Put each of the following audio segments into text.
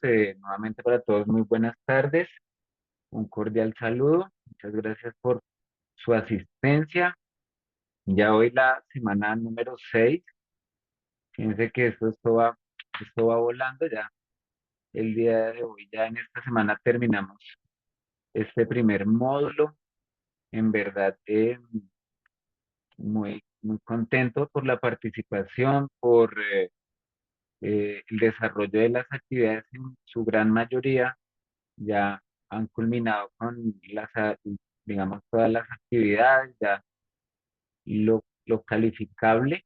Nuevamente para todos, muy buenas tardes. Un cordial saludo. Muchas gracias por su asistencia. Ya hoy la semana número 6. Fíjense que esto va volando ya. El día de hoy, ya en esta semana terminamos este primer módulo. En verdad, muy contento por la participación, por el desarrollo de las actividades en su gran mayoría. Ya han culminado con digamos, todas las actividades, ya lo calificable.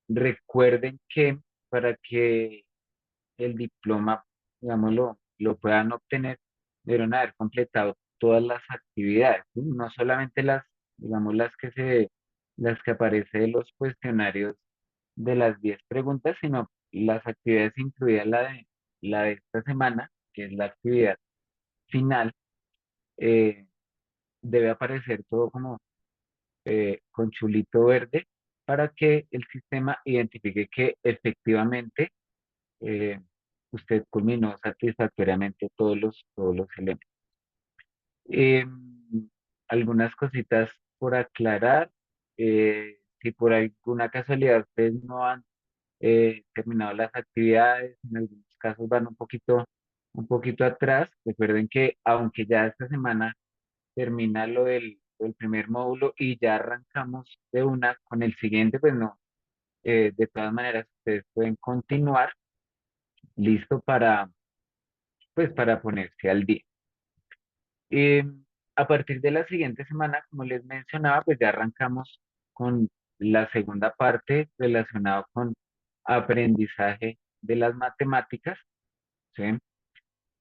Recuerden que para que el diploma, digamos, lo puedan obtener, deben haber completado todas las actividades, ¿sí? No solamente digamos, las que aparecen en los cuestionarios de las 10 preguntas, sino las actividades incluidas la de esta semana, que es la actividad final. eh, Debe aparecer todo como con chulito verde para que el sistema identifique que efectivamente eh, usted culminó satisfactoriamente todos los elementos. Eh, Algunas cositas por aclarar. Si por alguna casualidad ustedes no han terminado las actividades, en algunos casos van un poquito atrás, recuerden que aunque ya esta semana termina del primer módulo y ya arrancamos de una con el siguiente, pues no, de todas maneras ustedes pueden continuar listo pues para ponerse al día. Eh, a partir de la siguiente semana, como les mencionaba, pues ya arrancamos con la segunda parte relacionada con aprendizaje de las matemáticas, ¿sí?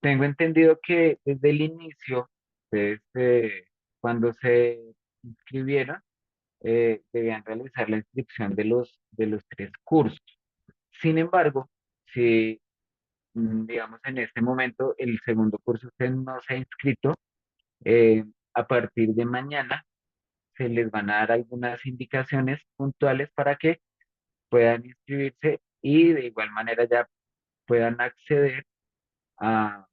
Tengo entendido que desde el inicio, ustedes, cuando se inscribieron, debían realizar la inscripción de los 3 cursos. Sin embargo, si, digamos, en este momento el segundo curso usted no se ha inscrito, a partir de mañana se les van a dar algunas indicaciones puntuales para que puedan inscribirse y de igual manera ya puedan acceder a,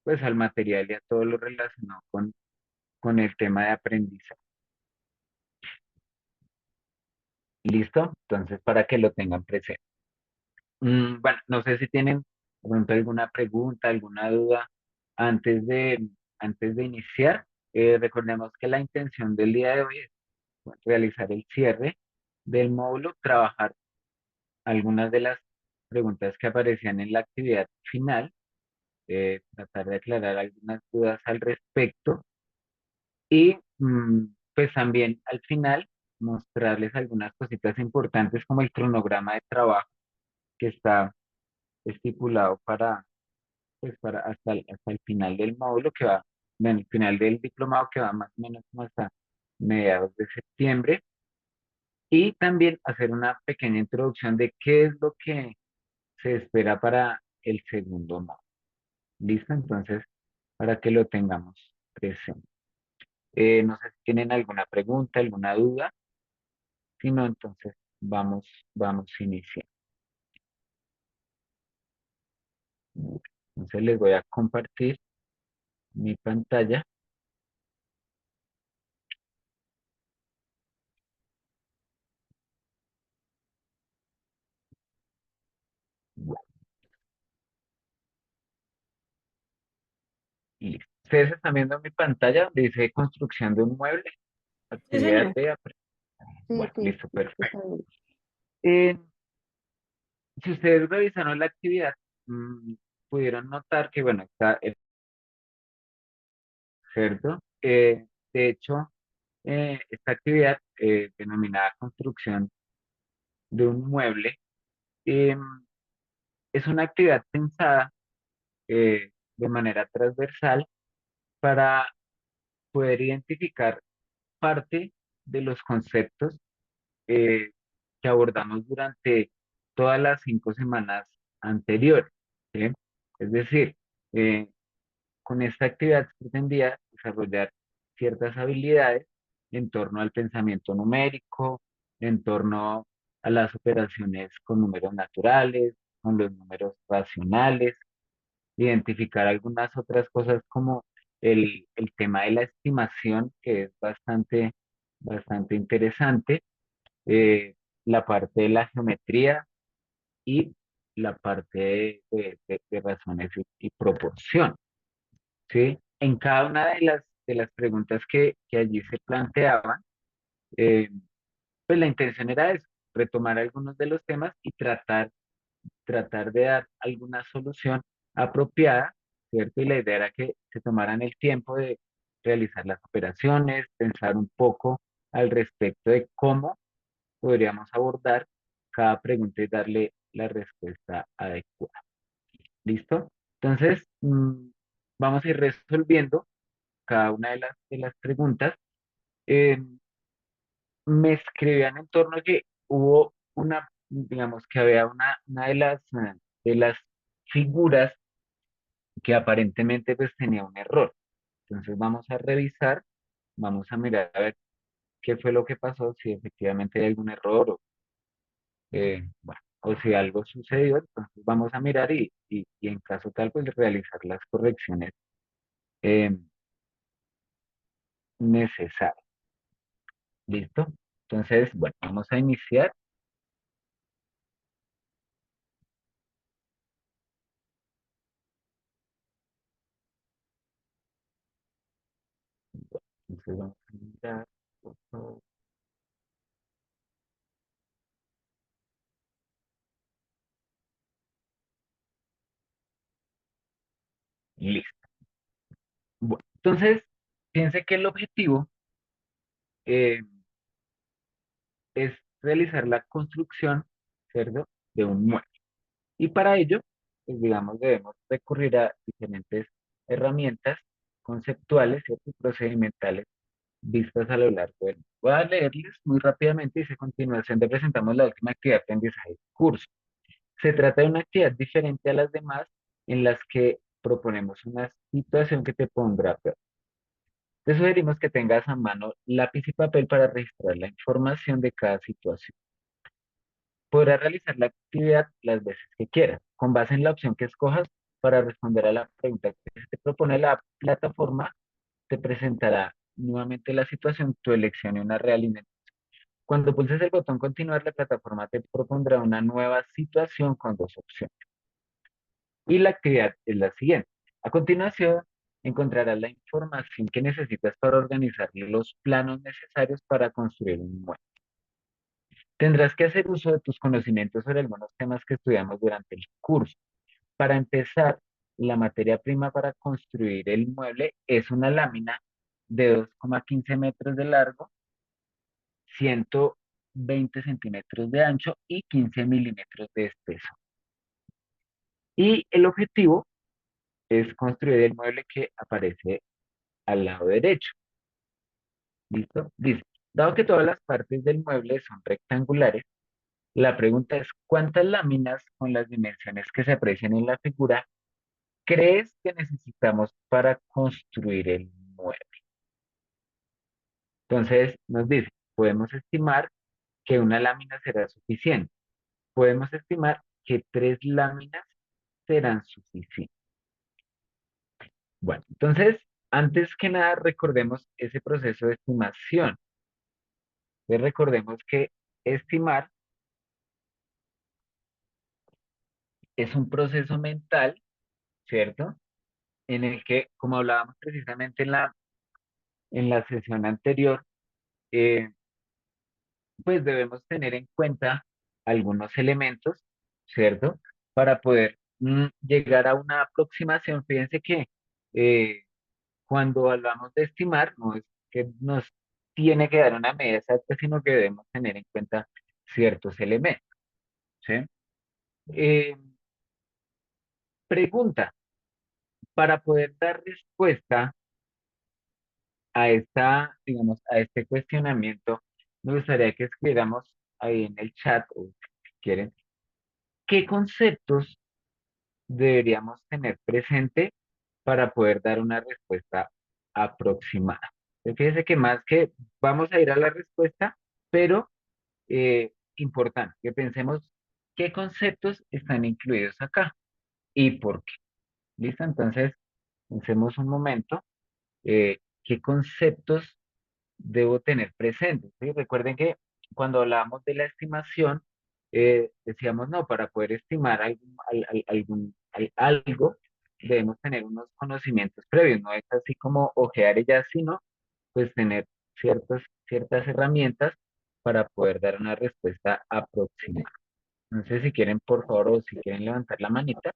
pues, al material y a todo lo relacionado con el tema de aprendizaje. ¿Listo? Entonces, para que lo tengan presente. Bueno, no sé si tienen de pronto alguna pregunta, alguna duda antes antes de iniciar. Recordemos que la intención del día de hoy es realizar el cierre del módulo, trabajar algunas de las preguntas que aparecían en la actividad final, tratar de aclarar algunas dudas al respecto y pues también al final mostrarles algunas cositas importantes como el cronograma de trabajo que está estipulado pues para hasta el final del módulo que va, bueno, el final del diplomado que va más o menos como hasta mediados de septiembre, y también hacer una pequeña introducción de qué es lo que se espera para el segundo módulo. ¿Listo? Entonces, para que lo tengamos presente. No sé si tienen alguna pregunta, alguna duda. Si no, entonces vamos a iniciar. Entonces les voy a compartir mi pantalla. Y listo. Ustedes están viendo mi pantalla donde dice construcción de un mueble, Sí, actividad señor. de Sí, Bueno, sí, listo, está perfecto. bien. Eh, si ustedes revisaron la actividad, pudieron notar que, bueno, está cierto. De hecho, esta actividad denominada construcción de un mueble eh, es una actividad pensada de manera transversal para poder identificar parte de los conceptos eh, que abordamos durante todas las 5 semanas anteriores, ¿sí? Es decir, eh, con esta actividad se pretendía desarrollar ciertas habilidades en torno al pensamiento numérico, en torno a las operaciones con números naturales, con los números racionales, identificar algunas otras cosas como el tema de la estimación, que es bastante interesante, eh, la parte de la geometría y la parte de razones y proporción, ¿sí? En cada una de las preguntas que allí se planteaban, eh, pues la intención era eso, retomar algunos de los temas y tratar de dar alguna solución apropiada, ¿cierto? Y la idea era que se tomaran el tiempo de realizar las operaciones, pensar un poco al respecto de cómo podríamos abordar cada pregunta y darle la respuesta adecuada. ¿Listo? Entonces, vamos a ir resolviendo cada una de las preguntas. Eh, Me escribían en torno a que hubo una, digamos que había una de las figuras que aparentemente pues tenía un error. Entonces vamos a revisar, vamos a mirar a ver qué fue lo que pasó, si efectivamente hay algún error bueno, o si algo sucedió, entonces vamos a mirar y en caso tal pues realizar las correcciones eh, necesarias. ¿Listo? Entonces, bueno, vamos a iniciar. Entonces vamos a mirar. Por favor. Listo. Bueno, entonces, fíjense que el objetivo eh, es realizar la construcción, ¿cierto? De un mueble. Y para ello, pues digamos, debemos recurrir a diferentes herramientas conceptuales, ¿cierto? Y procedimentales vistas a lo largo del. Voy a leerles muy rápidamente y a continuación te presentamos la última actividad de aprendizaje del curso. Se trata de una actividad diferente a las demás en las que proponemos una situación que te pondrá a prueba. Te sugerimos que tengas a mano lápiz y papel para registrar la información de cada situación. Podrás realizar la actividad las veces que quieras, con base en la opción que escojas para responder a la pregunta que se te propone. La plataforma te presentará nuevamente la situación, tu elección y una realimentación. Cuando pulses el botón continuar, la plataforma te propondrá una nueva situación con dos opciones. Y la actividad es la siguiente. A continuación, encontrarás la información que necesitas para organizar los planos necesarios para construir un mueble. Tendrás que hacer uso de tus conocimientos sobre algunos temas que estudiamos durante el curso. Para empezar, la materia prima para construir el mueble es una lámina de 2,15 metros de largo, 120 centímetros de ancho y 15 milímetros de espeso. Y el objetivo es construir el mueble que aparece al lado derecho. ¿Listo? Dice, dado que todas las partes del mueble son rectangulares, la pregunta es, ¿cuántas láminas con las dimensiones que se aprecian en la figura crees que necesitamos para construir el mueble? Entonces nos dice, podemos estimar que una lámina será suficiente. Podemos estimar que tres láminas serán suficientes. Bueno, entonces, antes que nada, recordemos ese proceso de estimación. Entonces, recordemos que estimar es un proceso mental, ¿cierto? En el que, como hablábamos precisamente en la sesión anterior, eh, pues debemos tener en cuenta algunos elementos, ¿cierto? Para poder llegar a una aproximación. Fíjense que eh, cuando hablamos de estimar, no es que nos tiene que dar una medida exacta, sino que debemos tener en cuenta ciertos elementos, ¿sí? Eh, Pregunta, para poder dar respuesta a digamos, a este cuestionamiento, me gustaría que escribiéramos ahí en el chat, o si quieren, qué conceptos deberíamos tener presente para poder dar una respuesta aproximada. Entonces, fíjense que más que vamos a ir a la respuesta, pero importante que pensemos qué conceptos están incluidos acá y por qué. ¿Listo? Entonces, pensemos un momento, ¿qué conceptos debo tener presentes? ¿Sí? Recuerden que cuando hablábamos de la estimación, decíamos, no, para poder estimar algo, debemos tener unos conocimientos previos, no es así como ojear y ya, sino pues tener ciertas herramientas para poder dar una respuesta aproximada. No sé si quieren, por favor, o si quieren levantar la manita.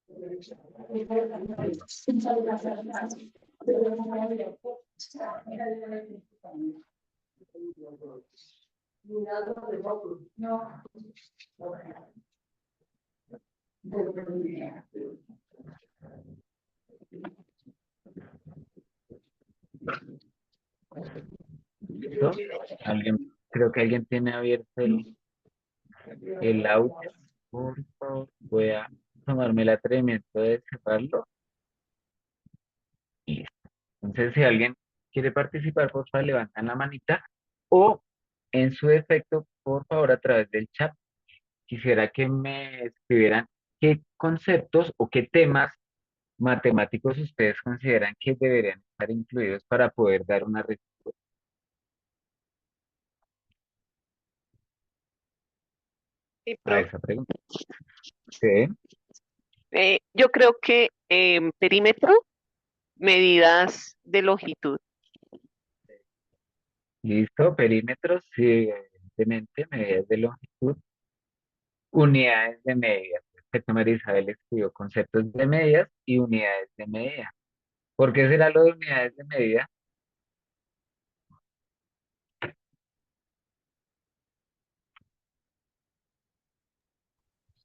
¿Listo? Alguien, creo que alguien tiene abierto el audio. Por favor, voy a tomarme el atrevimiento de cerrarlo. Listo. Entonces, si alguien quiere participar, por favor, levantan la manita. O, en su defecto, por favor, a través del chat, quisiera que me escribieran qué conceptos o qué temas matemáticos ustedes consideran que deberían estar incluidos para poder dar una respuesta Sí, a profe. esa pregunta. ¿Sí? Yo creo que perímetro, medidas de longitud. Listo, perímetros, sí, evidentemente, medidas de longitud, unidades de medida. Perfecto, María Isabel escribió conceptos de medidas y unidades de medida. ¿Por qué será lo de unidades de medida?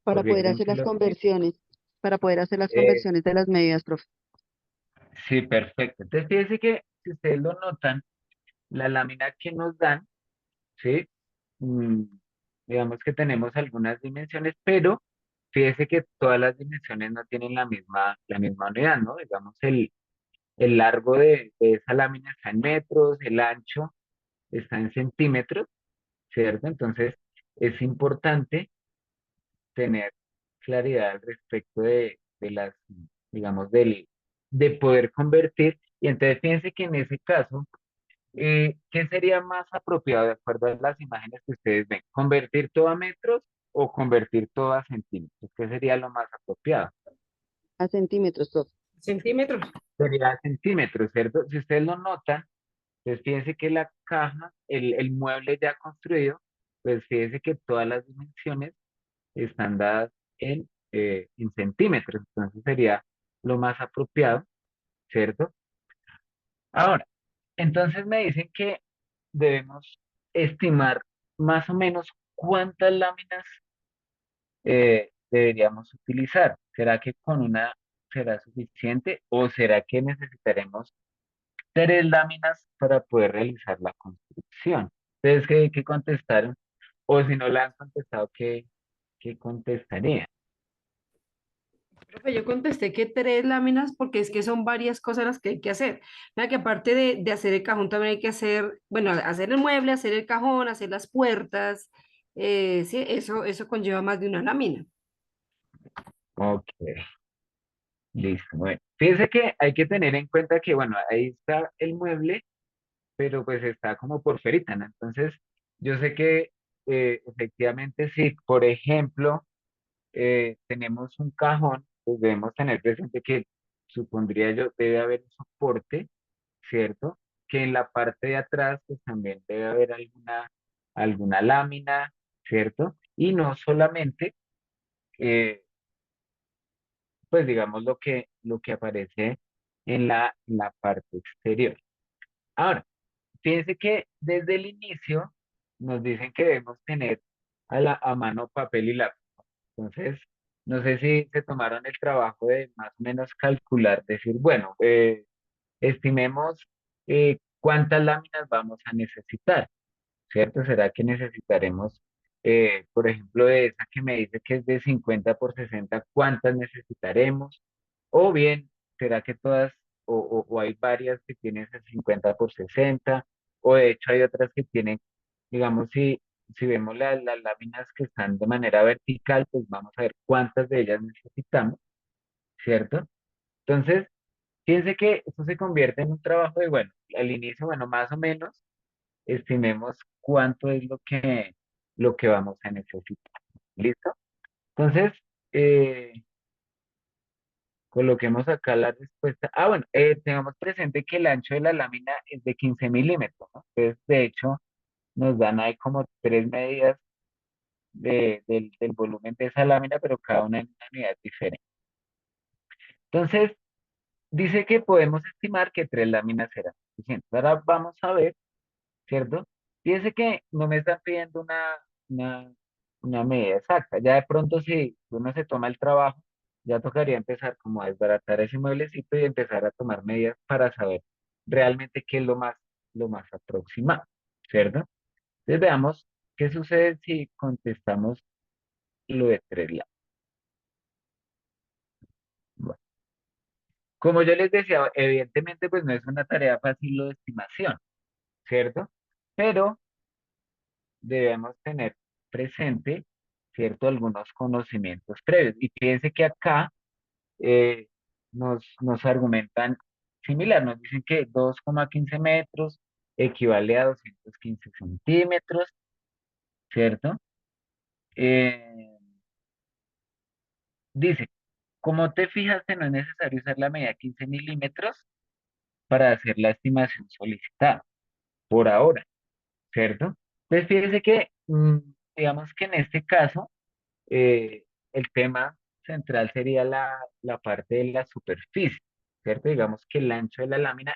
Para ¿Por qué poder creen hacer que las lo... conversiones, para poder hacer las eh, conversiones de las medidas, profe. sí, perfecto. Entonces, fíjense que si ustedes lo notan, la lámina que nos dan, ¿sí? Mm, digamos que tenemos algunas dimensiones, pero fíjese que todas las dimensiones no tienen la misma unidad, ¿no? Digamos, el largo de esa lámina está en metros, el ancho está en centímetros, ¿cierto? Entonces, es importante tener claridad al respecto de las, digamos, de poder convertir. Y entonces, fíjense que en ese caso, ¿qué sería más apropiado de acuerdo a las imágenes que ustedes ven? ¿Convertir todo a metros o convertir todo a centímetros? ¿Qué sería lo más apropiado? A centímetros, profe. Centímetros. Sería a centímetros, ¿cierto? Si ustedes lo notan, pues fíjense que la caja, el mueble ya construido, pues fíjense que todas las dimensiones están dadas en centímetros, entonces sería lo más apropiado, ¿cierto? Ahora, entonces me dicen que debemos estimar más o menos cuántas láminas deberíamos utilizar. ¿Será que con una será suficiente o será que necesitaremos 3 láminas para poder realizar la construcción? Ustedes qué contestaron, o si no la han contestado, qué contestaría. Profe, yo contesté que 3 láminas porque es que son varias cosas las que hay que hacer. Vea que aparte de hacer el cajón también hay que hacer, bueno, hacer el mueble, hacer el cajón, hacer las puertas. Sí, eso conlleva más de una lámina. Ok, listo. Bueno, fíjense que hay que tener en cuenta que, bueno, ahí está el mueble, pero pues está como por ferita, ¿no? Entonces, yo sé que efectivamente si, por ejemplo, tenemos un cajón, pues debemos tener presente que supondría yo debe haber un soporte, ¿cierto? Que en la parte de atrás pues también debe haber alguna lámina, ¿cierto? Y no solamente, eh, pues digamos lo que aparece en la parte exterior. Ahora, fíjense que desde el inicio nos dicen que debemos tener a mano papel y lápiz. Entonces, no sé si se tomaron el trabajo de más o menos calcular, decir, bueno, estimemos cuántas láminas vamos a necesitar, ¿cierto? ¿Será que necesitaremos, por ejemplo, de esa que me dice que es de 50 por 60, cuántas necesitaremos? O bien, ¿será que todas, o hay varias que tienen ese 50 por 60? O de hecho hay otras que tienen, digamos, si vemos las láminas que están de manera vertical, pues vamos a ver cuántas de ellas necesitamos, ¿cierto? Entonces, fíjense que esto se convierte en un trabajo de, bueno, al inicio, bueno, más o menos, estimemos cuánto es lo que vamos a necesitar. ¿Listo? Entonces, eh, coloquemos acá la respuesta. Ah, bueno, tengamos presente que el ancho de la lámina es de 15 milímetros, ¿no? Entonces, de hecho, nos dan ahí como tres medidas del volumen de esa lámina, pero cada una en una unidad diferente. Entonces, dice que podemos estimar que tres láminas serán suficientes. Ahora vamos a ver, ¿cierto? Fíjense que no me están pidiendo una, una medida exacta. Ya de pronto, si uno se toma el trabajo, ya tocaría empezar como a desbaratar ese mueblecito y empezar a tomar medidas para saber realmente qué es lo más aproximado, ¿cierto? Entonces veamos qué sucede si contestamos lo de tres láminas. Bueno, como yo les decía, evidentemente pues no es una tarea fácil lo de estimación, ¿cierto? Pero debemos tener presente, ¿cierto? Algunos conocimientos previos. Y fíjense que acá eh, nos argumentan similar, nos dicen que 2,15 metros equivale a 215 centímetros, ¿cierto? Eh, dice, como te fijaste, no es necesario usar la medida 15 milímetros para hacer la estimación solicitada, por ahora, ¿cierto? Entonces, fíjense que, digamos que en este caso, eh, el tema central sería la parte de la superficie, ¿cierto? Digamos que el ancho de la lámina,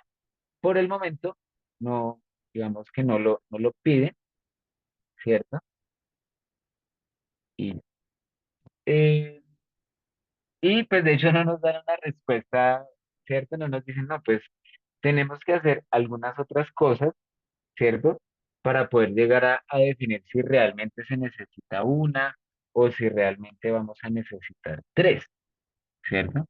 por el momento, no, digamos que no lo pide, ¿cierto? Y, eh, y pues de hecho no nos dan una respuesta, ¿cierto? No nos dicen, no, pues tenemos que hacer algunas otras cosas, ¿cierto? Para poder llegar a definir si realmente se necesita una o si realmente vamos a necesitar tres, ¿cierto?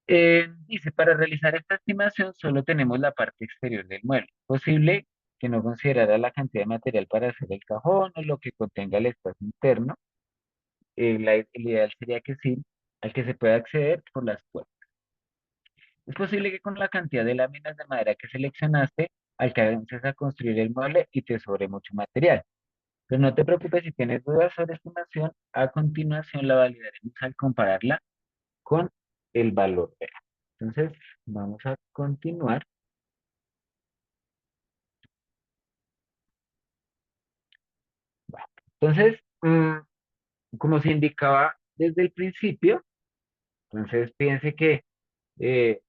Dice, para realizar esta estimación solo tenemos la parte exterior del mueble. Posible que no considerara la cantidad de material para hacer el cajón o lo que contenga el espacio interno. El ideal sería que sí, al que se pueda acceder por las puertas. Es posible que con la cantidad de láminas de madera que seleccionaste, alcances a construir el mueble y te sobre mucho material. Pero no te preocupes si tienes dudas sobre estimación, a continuación la validaremos al compararla con el valor real. Entonces, vamos a continuar. Bueno, entonces, como se indicaba desde el principio, entonces piense que eh,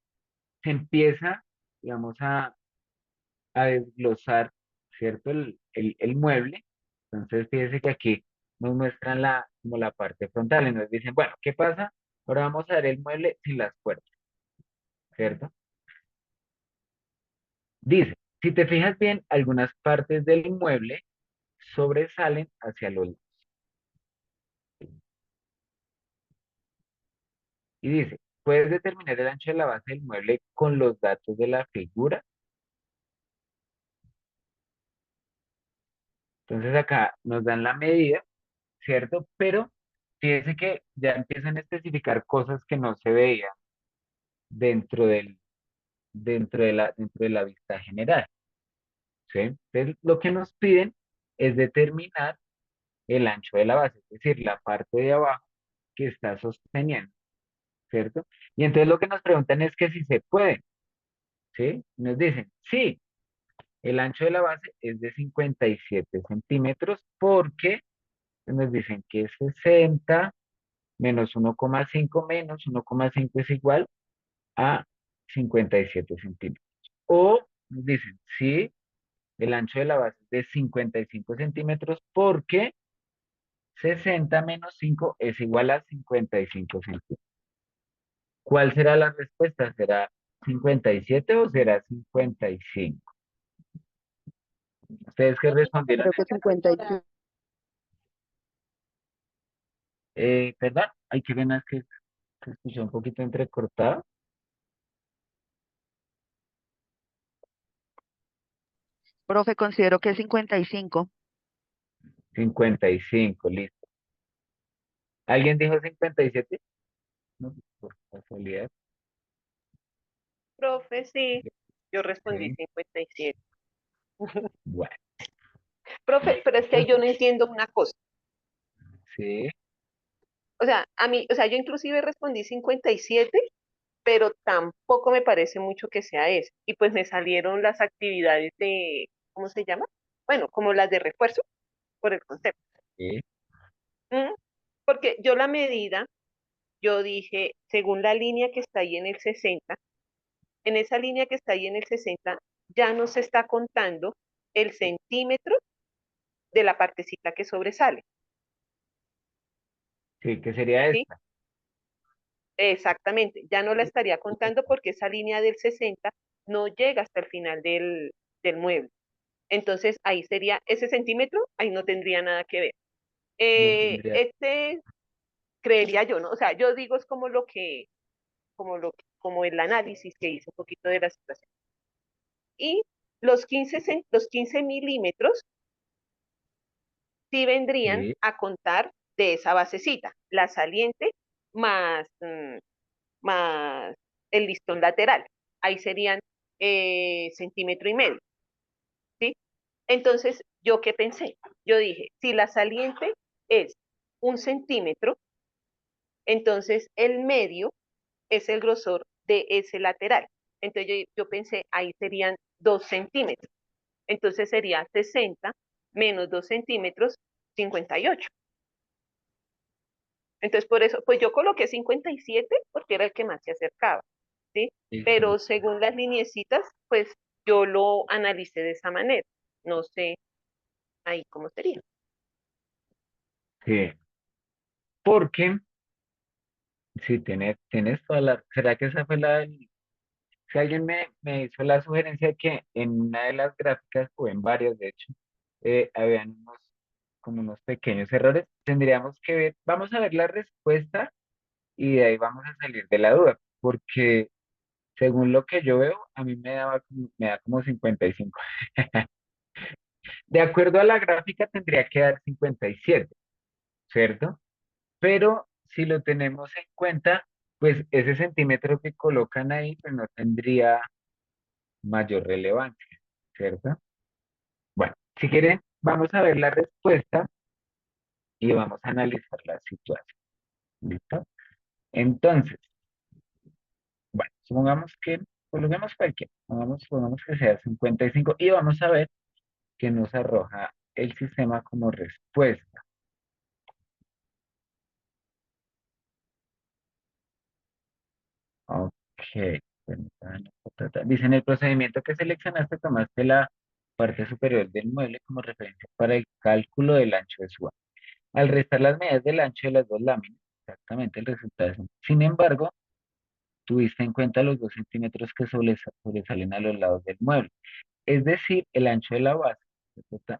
se empieza, digamos, a desglosar, ¿cierto? El mueble. Entonces, fíjense que aquí nos muestran como la parte frontal y nos dicen, bueno, ¿qué pasa? Ahora vamos a ver el mueble sin las puertas, ¿cierto? Dice, si te fijas bien, algunas partes del mueble sobresalen hacia los lados. Y dice, puedes determinar el ancho de la base del mueble con los datos de la figura. Entonces acá nos dan la medida, ¿cierto? Pero fíjese que ya empiezan a especificar cosas que no se veían dentro dentro de la vista general, ¿sí? Entonces lo que nos piden es determinar el ancho de la base, es decir, la parte de abajo que está sosteniendo, ¿cierto? Y entonces lo que nos preguntan es que si se puede, ¿sí? Nos dicen, sí, el ancho de la base es de 57 centímetros porque nos dicen que es 60 menos 1,5 menos 1,5 es igual a 57 centímetros. O nos dicen, sí, el ancho de la base es de 55 centímetros porque 60 menos 5 es igual a 55 centímetros. ¿Cuál será la respuesta? ¿Será 57 o será 55? ¿Ustedes qué respondieron? Creo que 55. ¿Verdad? Hay que ver más que se escuchó un poquito entrecortado. Profe, considero que es 55. 55, listo. ¿Alguien dijo 57? No. por casualidad. Profe, sí, yo respondí Sí, 57. bueno, Profe, pero es que ahí yo no entiendo una cosa. sí, O sea, a mí, o sea, yo inclusive respondí 57, pero tampoco me parece mucho que sea eso. Y pues me salieron las actividades de, ¿cómo se llama? Bueno, como las de refuerzo por el concepto. sí, ¿Mm? Porque yo la medida, yo dije, según la línea que está ahí en el 60, en esa línea que está ahí en el 60, ya no se está contando el centímetro de la partecita que sobresale, sí, ¿qué sería ¿sí? esta? Exactamente, ya no la estaría contando porque esa línea del 60 no llega hasta el final del mueble. Entonces ahí sería ese centímetro, ahí no tendría nada que ver. No tendría, Este creería yo, ¿no? O sea, yo digo es como como el análisis que hice un poquito de la situación. Y los 15 milímetros sí vendrían sí, a contar de esa basecita, la saliente más, más el listón lateral. Ahí serían centímetro y medio, ¿sí? Entonces, ¿yo qué pensé? Yo dije, si la saliente es 1 centímetro, entonces el medio es el grosor de ese lateral. Entonces yo pensé, ahí serían 2 centímetros. Entonces sería 60 menos 2 centímetros, 58. Entonces por eso, pues yo coloqué 57 porque era el que más se acercaba, ¿sí? sí, sí, Pero según las lineecitas, pues yo lo analicé de esa manera. No sé ahí cómo sería. sí. Porque, sí, tienes toda la, ¿será que esa fue si alguien me hizo la sugerencia de que en una de las gráficas, o en varias de hecho, habían como unos pequeños errores, tendríamos que ver, vamos a ver la respuesta y de ahí vamos a salir de la duda, porque según lo que yo veo, a mí me da como 55. De acuerdo a la gráfica tendría que dar 57, ¿cierto? Pero si lo tenemos en cuenta, pues ese centímetro que colocan ahí, pues no tendría mayor relevancia, ¿cierto? Bueno, si quieren, vamos a ver la respuesta y vamos a analizar la situación. ¿Listo? Entonces, bueno, coloquemos cualquiera, pongamos que sea 55 y vamos a ver qué nos arroja el sistema como respuesta. Ok. Permítanme, dice, en el procedimiento que seleccionaste, tomaste la parte superior del mueble como referencia para el cálculo del ancho de su. Al restar las medidas del ancho de las dos láminas, exactamente el resultado es. Sin embargo, tuviste en cuenta los 2 centímetros que sobresalen a los lados del mueble, es decir, el ancho de la base.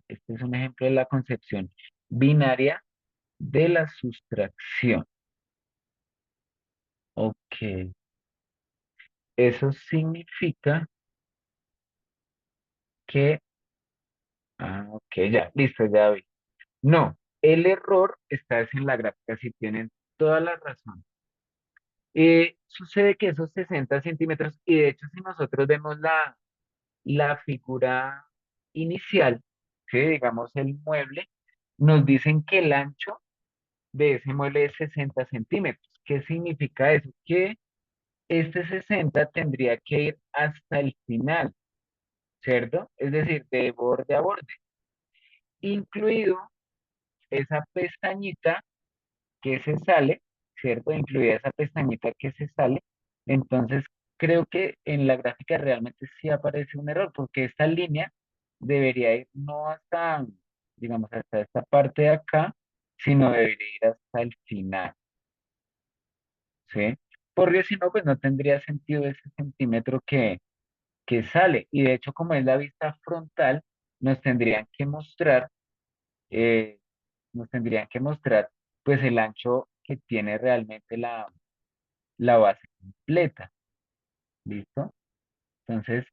Este es un ejemplo de la concepción binaria de la sustracción. Ok, eso significa que, ok, ya, listo, ya vi. No, el error está es en la gráfica, si tienen toda la razón. Sucede que esos 60 centímetros, y de hecho si nosotros vemos la figura inicial, que digamos el mueble, nos dicen que el ancho de ese mueble es 60 centímetros. ¿Qué significa eso? Que este 60 tendría que ir hasta el final, ¿cierto? Es decir, de borde a borde, incluido esa pestañita que se sale, ¿cierto? Incluida esa pestañita que se sale. Entonces, creo que en la gráfica realmente sí aparece un error, porque esta línea debería ir no hasta, digamos, hasta esta parte de acá, sino debería ir hasta el final, ¿sí? Porque si no, pues no tendría sentido ese centímetro que sale. Y de hecho, como es la vista frontal, nos tendrían que mostrar eh, nos tendrían que mostrar pues el ancho que tiene realmente la base completa, ¿listo? Entonces,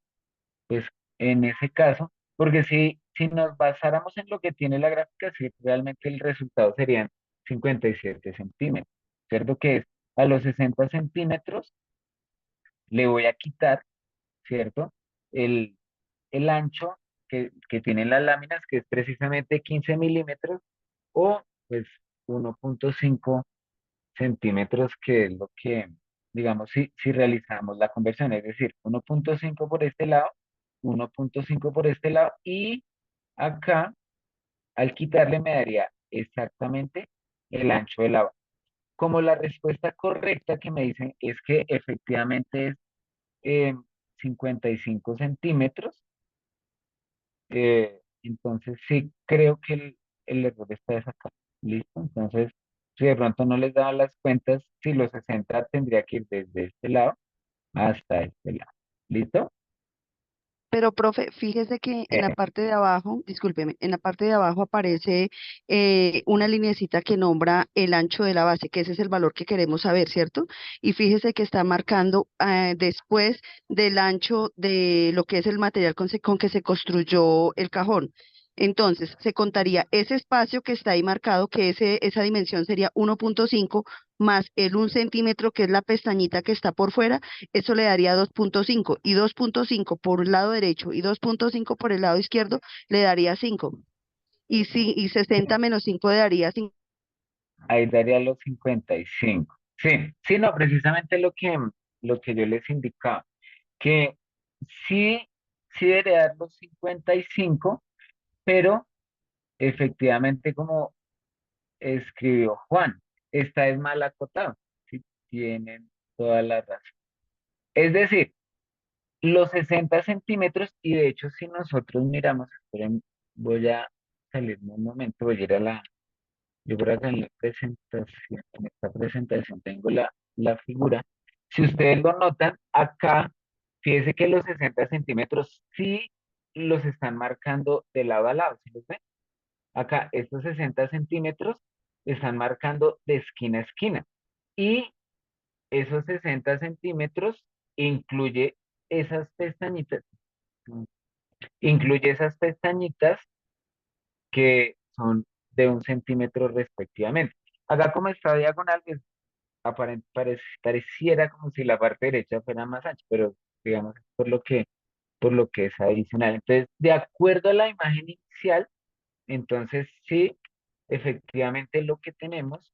pues en ese caso, porque si nos basáramos en lo que tiene la gráfica, sí, realmente el resultado serían 57 centímetros, ¿cierto? Que es a los 60 centímetros le voy a quitar, ¿cierto? El, el ancho que tienen las láminas, que es precisamente 15 milímetros, o pues 1.5 centímetros, que es lo que, digamos, si realizamos la conversión, es decir, 1.5 por este lado, 1.5 por este lado, y acá, al quitarle, me daría exactamente el ancho de la base. Como la respuesta correcta que me dicen es que efectivamente es eh, 55 centímetros, entonces sí creo que el error está es acá. ¿Listo? Entonces, si de pronto no les daban las cuentas, si los 60 tendría que ir desde este lado hasta este lado. ¿Listo? Pero, profe, fíjese que en la Eh, parte de abajo, discúlpeme, en la parte de abajo aparece una lineecita que nombra el ancho de la base, que ese es el valor que queremos saber, ¿cierto? Y fíjese que está marcando después del ancho de lo que es el material con que se construyó el cajón. Entonces, se contaría ese espacio que está ahí marcado, que esa dimensión sería 1.5 más el 1 centímetro, que es la pestañita que está por fuera, eso le daría 2.5 y 2.5 por el lado derecho y 2.5 por el lado izquierdo le daría 5. Y 60 menos 5 le daría 5. ahí daría los 55. Sí, sí, no, precisamente lo que yo les indicaba, que sí, sí debería dar los 55, pero efectivamente como escribió Juan, esta es mal acotado. Sí, tienen toda la razón. Es decir, los 60 centímetros, y de hecho si nosotros miramos, esperen, voy a salirme un momento, voy a ir a yo por acá en la presentación, en esta presentación tengo la figura. Si ustedes lo notan, acá, fíjense que los 60 centímetros sí los están marcando de lado a lado, ¿sí los ven? Acá, estos 60 centímetros están marcando de esquina a esquina. Y esos 60 centímetros incluye esas pestañitas, mm, incluye esas pestañitas que son de 1 centímetro respectivamente. Acá como está diagonal, pues pareciera como si la parte derecha fuera más ancha, pero digamos por lo que es adicional. Entonces, de acuerdo a la imagen inicial, entonces sí, efectivamente lo que tenemos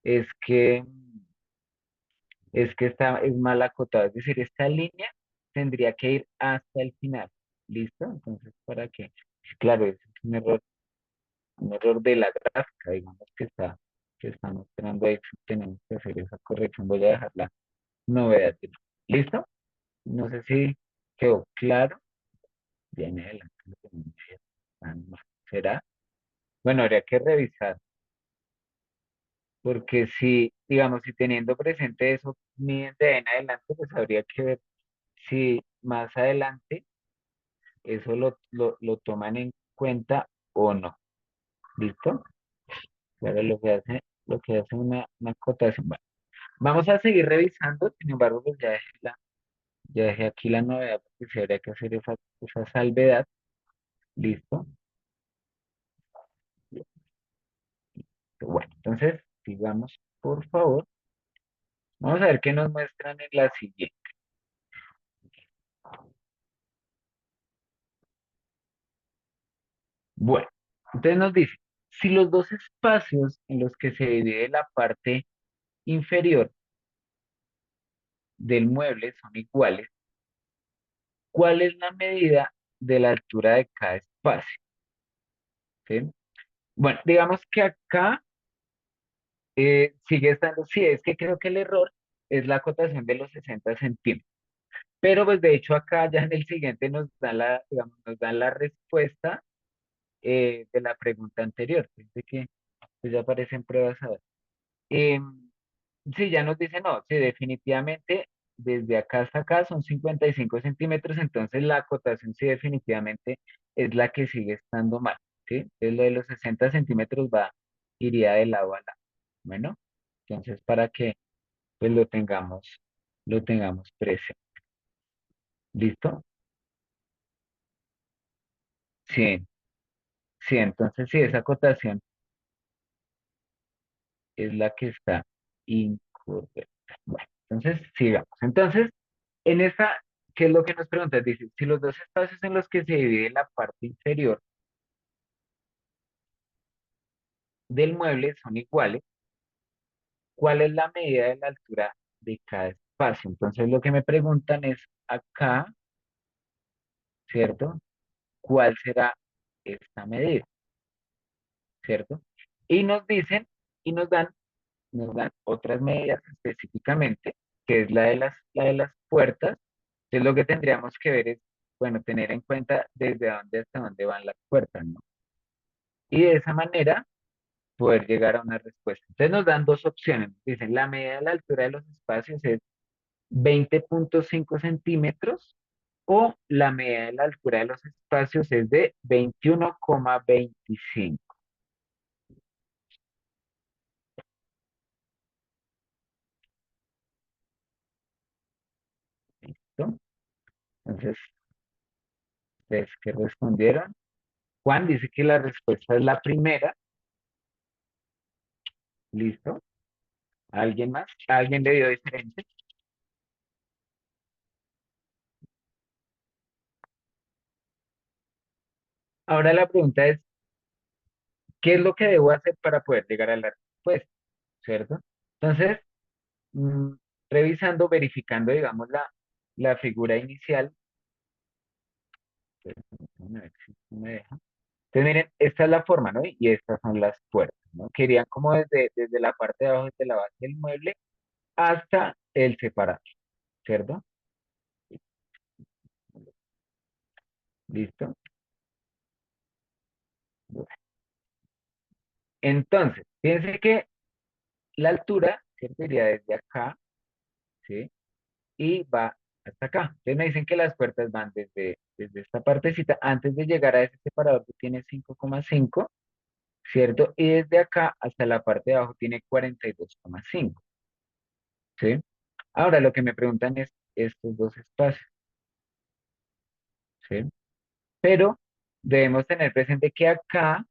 es que es mal acotada. Es decir, esta línea tendría que ir hasta el final. ¿Listo? Entonces, ¿para qué? Claro, ese es un error de la gráfica, digamos, que está mostrando ahí. Tenemos que hacer esa corrección. Voy a dejar la novedad. ¿Listo? No sé si quedó claro. Viene adelante. ¿Será? Bueno, habría que revisar, porque si, digamos, si teniendo presente eso, miden de ahí en adelante, pues habría que ver si más adelante eso lo toman en cuenta o no. ¿Listo? Claro, lo que hace una acotación. Bueno, vamos a seguir revisando, sin embargo, pues ya dejé aquí la novedad porque sí habría que hacer esa salvedad. ¿Listo? Bueno, entonces, sigamos, por favor. Vamos a ver qué nos muestran en la siguiente. Bueno, entonces nos dice, si los dos espacios en los que se divide la parte inferior del mueble son iguales, ¿cuál es la medida de la altura de cada espacio? ¿Sí? Bueno, digamos que acá sigue estando, sí, es que creo que el error es la acotación de los 60 centímetros. Pero pues de hecho acá ya en el siguiente nos dan digamos, nos dan la respuesta de la pregunta anterior. Dice que pues, ya aparecen pruebas ahora. Sí, ya nos dice no, sí, definitivamente desde acá hasta acá son 55 centímetros, entonces la acotación sí definitivamente es la que sigue estando mal, ¿sí? Entonces lo de los 60 centímetros iría de lado a lado. Bueno, entonces para que pues lo tengamos presente. ¿Listo? Sí, sí, entonces sí, esa acotación es la que está incorrecta. Correcto. Bueno, entonces sigamos. Entonces, en esta, ¿qué es lo que nos pregunta? Dice, si los dos espacios en los que se divide la parte inferior del mueble son iguales, ¿cuál es la medida de la altura de cada espacio? Entonces, lo que me preguntan es acá, ¿cierto? ¿Cuál será esta medida? ¿Cierto? Y nos dicen, y nos dan otras medidas específicamente, que es la de las puertas. Entonces, lo que tendríamos que ver es, bueno, tener en cuenta desde dónde hasta dónde van las puertas, ¿no? Y de esa manera poder llegar a una respuesta. Entonces nos dan dos opciones. Dicen, la medida de la altura de los espacios es 20,5 centímetros o la medida de la altura de los espacios es de 21,25. ¿Listo? Entonces, ¿ustedes qué respondieron? Juan dice que la respuesta es la primera. ¿Listo? ¿Alguien más? ¿Alguien le dio diferente? Ahora la pregunta es, ¿qué es lo que debo hacer para poder llegar a la respuesta? ¿Cierto? Entonces, mm, revisando, verificando, digamos, la figura inicial. Déjame ver si me deja. Entonces, miren, esta es la forma, ¿no? Y estas son las puertas, ¿no? Que irían como desde la parte de abajo, desde la base del mueble, hasta el separador, ¿cierto? ¿Listo? Bueno. Entonces, fíjense que la altura, ¿cierto? Iría desde acá, ¿sí? Y va hasta acá. Entonces me dicen que las puertas van desde esta partecita, antes de llegar a ese separador que tiene 5,5, ¿cierto? Y desde acá hasta la parte de abajo tiene 42,5, ¿sí? Ahora lo que me preguntan es estos dos espacios, ¿sí? Pero debemos tener presente que acá,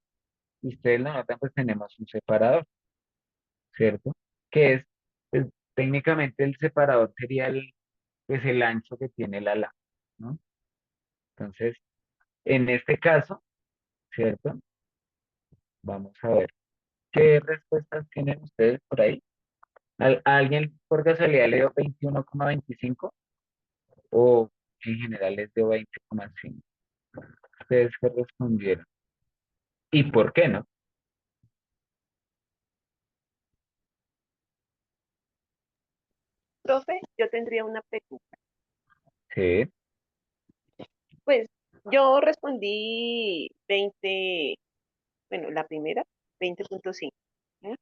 si ustedes lo notan, pues tenemos un separador, ¿cierto? Que es, pues, técnicamente el separador sería pues, el ancho que tiene la lámina, ¿no? Entonces, en este caso, ¿cierto? Vamos a ver qué respuestas tienen ustedes por ahí. ¿Alguien por casualidad le dio 21,25 o en general les dio 20,5? ¿Ustedes qué respondieron? ¿Y por qué no? Profe, yo tendría una pregunta. Sí, Pues yo respondí 20, bueno, la primera, 20,5. ¿Eh?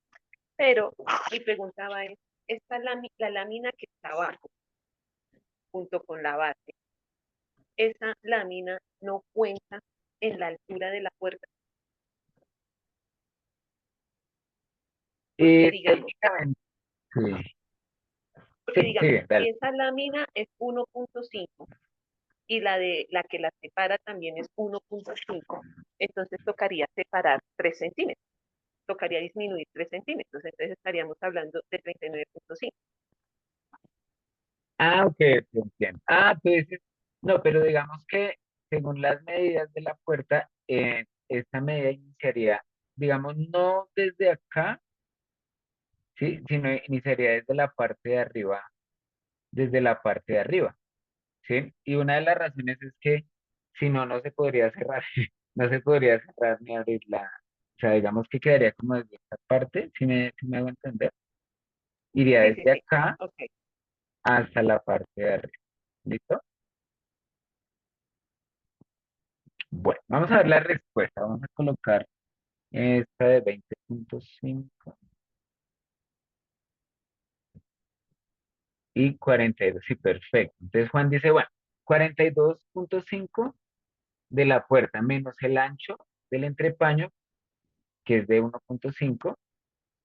Pero mi pregunta va es, la lámina que está abajo, junto con la base, esa lámina no cuenta en la altura de la puerta, porque digamos, técnicamente, sí, porque sí, sí, digamos, si dale. esa lámina es 1,5 y la de la que la separa también es 1,5, entonces tocaría separar 3 centímetros, tocaría disminuir 3 centímetros, entonces estaríamos hablando de 39,5. Ah, ok, ok, entiendo. Ah, tú dices, no, pero digamos que según las medidas de la puerta, esta medida iniciaría, digamos, no desde acá, ¿sí? Sino iniciaría desde la parte de arriba, desde la parte de arriba, ¿sí? Y una de las razones es que si no, no se podría cerrar, no se podría cerrar ni abrirla. O sea, digamos que quedaría como desde esta parte, si me hago entender, iría Sí, sí, desde sí. acá Ok. hasta la parte de arriba. ¿Listo? Bueno, vamos a ver la respuesta. Vamos a colocar esta de 20,5 y 42. Sí, perfecto. Entonces Juan dice, bueno, 42,5 de la puerta menos el ancho del entrepaño, que es de 1,5.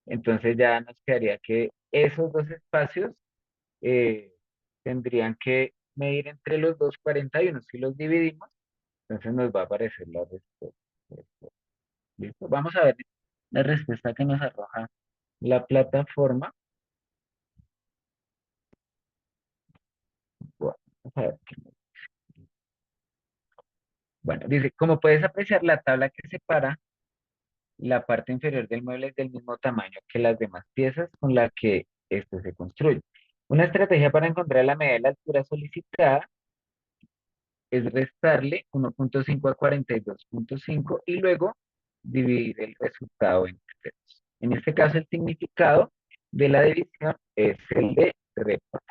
Entonces ya nos quedaría que esos dos espacios eh, tendrían que medir entre los dos 41. Si los dividimos, entonces nos va a aparecer la respuesta. ¿Listo? Vamos a ver la respuesta que nos arroja la plataforma. a ver qué me- Bueno, dice, como puedes apreciar, la tabla que separa la parte inferior del mueble es del mismo tamaño que las demás piezas con la que este se construye. Una estrategia para encontrar la medida de la altura solicitada es restarle 1.5 a 42.5 y luego dividir el resultado entre dos. En este caso, el significado de la división es el de reparto.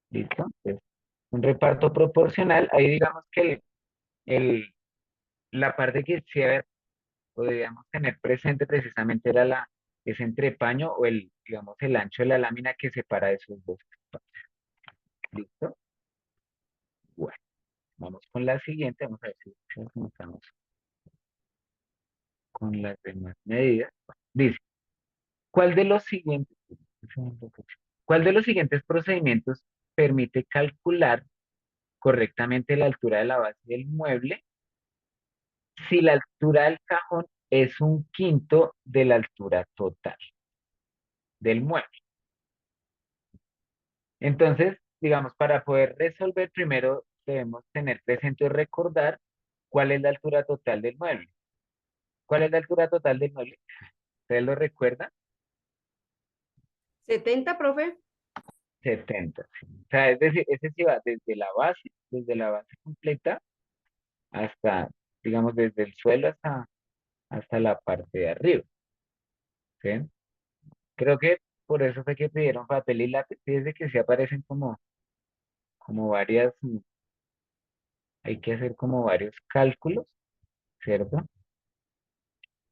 ¿Listo? Entonces, un reparto proporcional, ahí digamos que el- la parte que sí podríamos tener presente precisamente era ese entrepaño o digamos, el ancho de la lámina que separa esos dos espacios. ¿Listo? Bueno, vamos con la siguiente, vamos a ver si alcanzamos con las demás medidas. Dice, ¿cuál de los siguientes, ¿cuál de los siguientes procedimientos permite calcular correctamente la altura de la base del mueble si la altura del cajón es un quinto de la altura total del mueble? Entonces, digamos, para poder resolver, primero debemos tener presente o recordar cuál es la altura total del mueble. ¿Cuál es la altura total del mueble? ¿Ustedes lo recuerdan? 70, profe. 70. Sí. O sea, es decir, ese sí va desde la base completa hasta, digamos, desde el suelo hasta la parte de arriba. ¿Sí? Creo que por eso fue que pidieron papel y lápiz, desde que sí aparecen como varias, hay que hacer como varios cálculos, ¿cierto?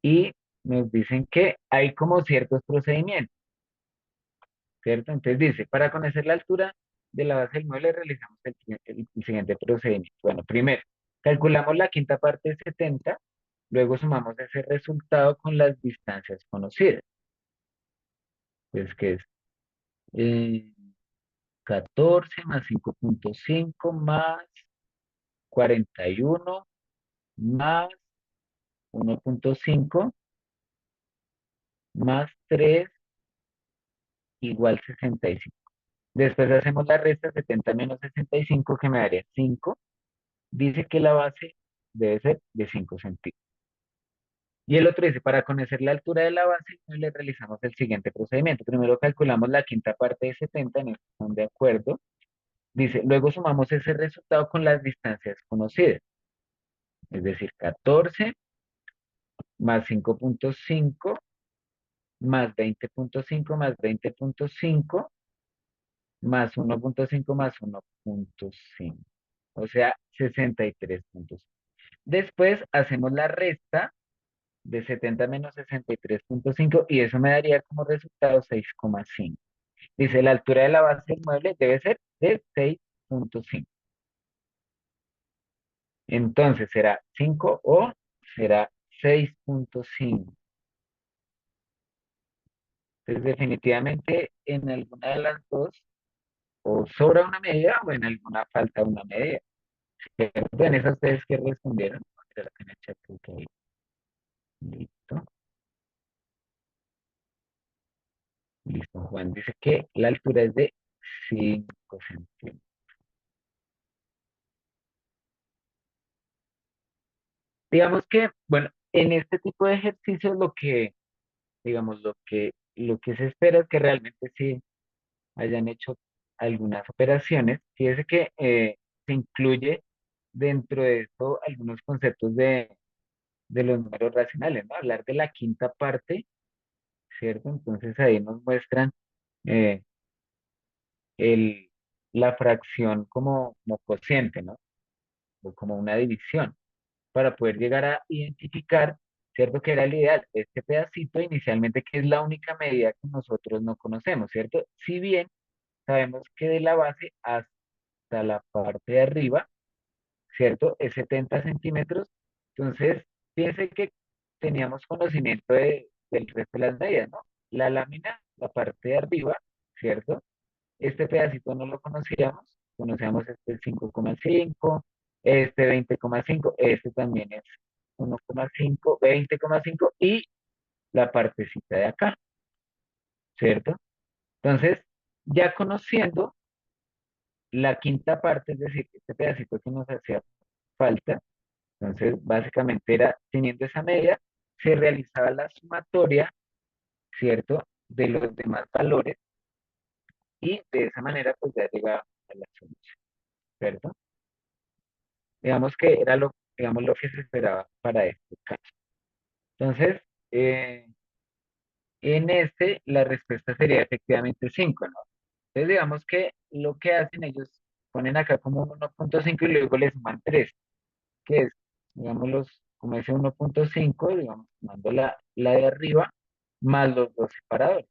Y nos dicen que hay como ciertos procedimientos, ¿cierto? Entonces dice, para conocer la altura de la base del mueble realizamos el siguiente procedimiento. Bueno, primero, calculamos la quinta parte de 70, luego sumamos ese resultado con las distancias conocidas. Pues que es eh, 14 más 5.5 más 41 más 1.5 más 3 igual 65. Después hacemos la resta, 70 menos 65, que me daría 5. Dice que la base debe ser de 5 centímetros. Y el otro dice, para conocer la altura de la base, le realizamos el siguiente procedimiento. Primero calculamos la quinta parte de 70, en el que están de acuerdo. Dice, luego sumamos ese resultado con las distancias conocidas. Es decir, 14 más 5.5 más 20.5 más 20.5 más 1.5 más 1.5. O sea, 63.5. Después hacemos la resta de 70 menos 63.5 y eso me daría como resultado 6,5. Dice, la altura de la base del mueble debe ser de 6.5. Entonces, ¿será 5 o será 6.5? Entonces, definitivamente en alguna de las dos, o sobra una medida o en alguna falta una medida. ¿Cierto? En esas ustedes que respondieron. Creo que en el chat creo que ahí. Listo. Listo. Juan dice que la altura es de 5 centímetros. Digamos que, bueno, en este tipo de ejercicios digamos, lo que se espera es que realmente sí hayan hecho algunas operaciones. Fíjese que se incluye dentro de esto algunos conceptos de los números racionales, ¿no? Hablar de la quinta parte, ¿cierto? Entonces ahí nos muestran eh, el, la fracción como cociente, ¿no? O como una división, para poder llegar a identificar, ¿cierto? Que era el ideal, este pedacito inicialmente, que es la única medida que nosotros no conocemos, ¿cierto? Si bien sabemos que de la base hasta la parte de arriba, ¿cierto? Es 70 centímetros, entonces piense que teníamos conocimiento del resto de las medidas, ¿no? La lámina, la parte de arriba, ¿cierto? Este pedacito no lo conocíamos este 5,5, este 20,5, este también es 1,5, 20,5 y la partecita de acá, ¿cierto? Entonces, ya conociendo la quinta parte, es decir, este pedacito que nos hacía falta. Entonces, básicamente era, teniendo esa medida, se realizaba la sumatoria, ¿cierto?, de los demás valores y de esa manera pues ya llegaba a la solución, ¿cierto? Digamos que era digamos, lo que se esperaba para este caso. Entonces, en este la respuesta sería efectivamente 5, ¿no? Entonces, digamos que lo que hacen ellos, ponen acá como 1.5 y luego le suman 3, que es, digamos, como ese 1.5, digamos, sumando la de arriba, más los dos separadores,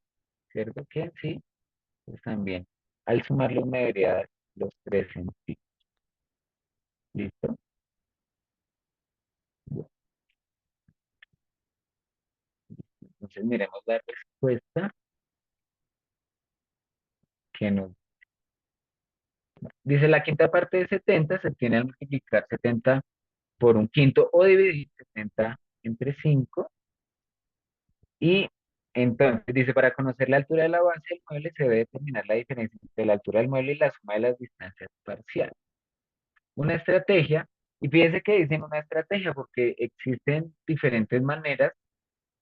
¿cierto? Que en sí, pues también, al sumarlos me debería dar los 3 en sí. ¿Listo? Bueno, entonces miremos la respuesta que nos dice: la quinta parte de 70 se obtiene al multiplicar 70 por un quinto o dividir 70 entre 5. Y entonces dice: para conocer la altura de la base del mueble se debe determinar la diferencia entre la altura del mueble y la suma de las distancias parciales. Una estrategia, y fíjense que dicen una estrategia porque existen diferentes maneras,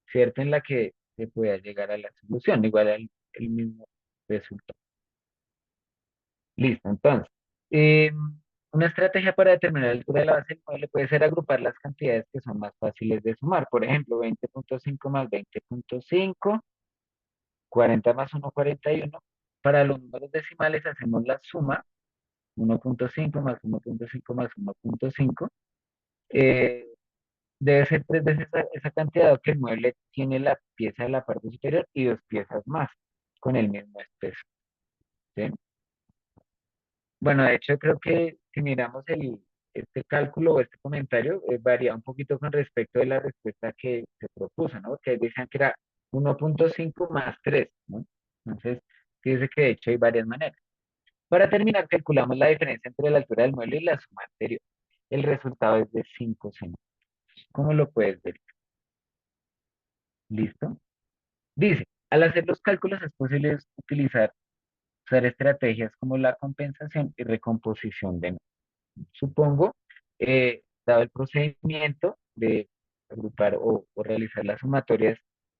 ¿cierto?, en la que se pueda llegar a la solución, igual al el mismo resultado. Listo, entonces, eh, una estrategia para determinar la altura de la base del mueble puede ser agrupar las cantidades que son más fáciles de sumar. Por ejemplo, 20.5 más 20.5, 40 más 1, 41. Para los números decimales hacemos la suma, 1.5 más 1.5 más 1.5. Eh, debe ser 3 veces esa cantidad, que el mueble tiene la pieza de la parte superior y 2 piezas más, con el mismo espeso. ¿Sí? Bueno, de hecho, creo que si miramos este cálculo o este comentario, varía un poquito con respecto de la respuesta que se propuso, ¿no? Porque decían que era 1.5 más 3, ¿no? Entonces, fíjese que de hecho hay varias maneras. Para terminar, calculamos la diferencia entre la altura del mueble y la suma anterior. El resultado es de 5 centímetros. ¿Cómo lo puedes ver? ¿Listo? Dice: al hacer los cálculos es posible usar estrategias como la compensación y recomposición de. Supongo, dado el procedimiento de agrupar o realizar las sumatorias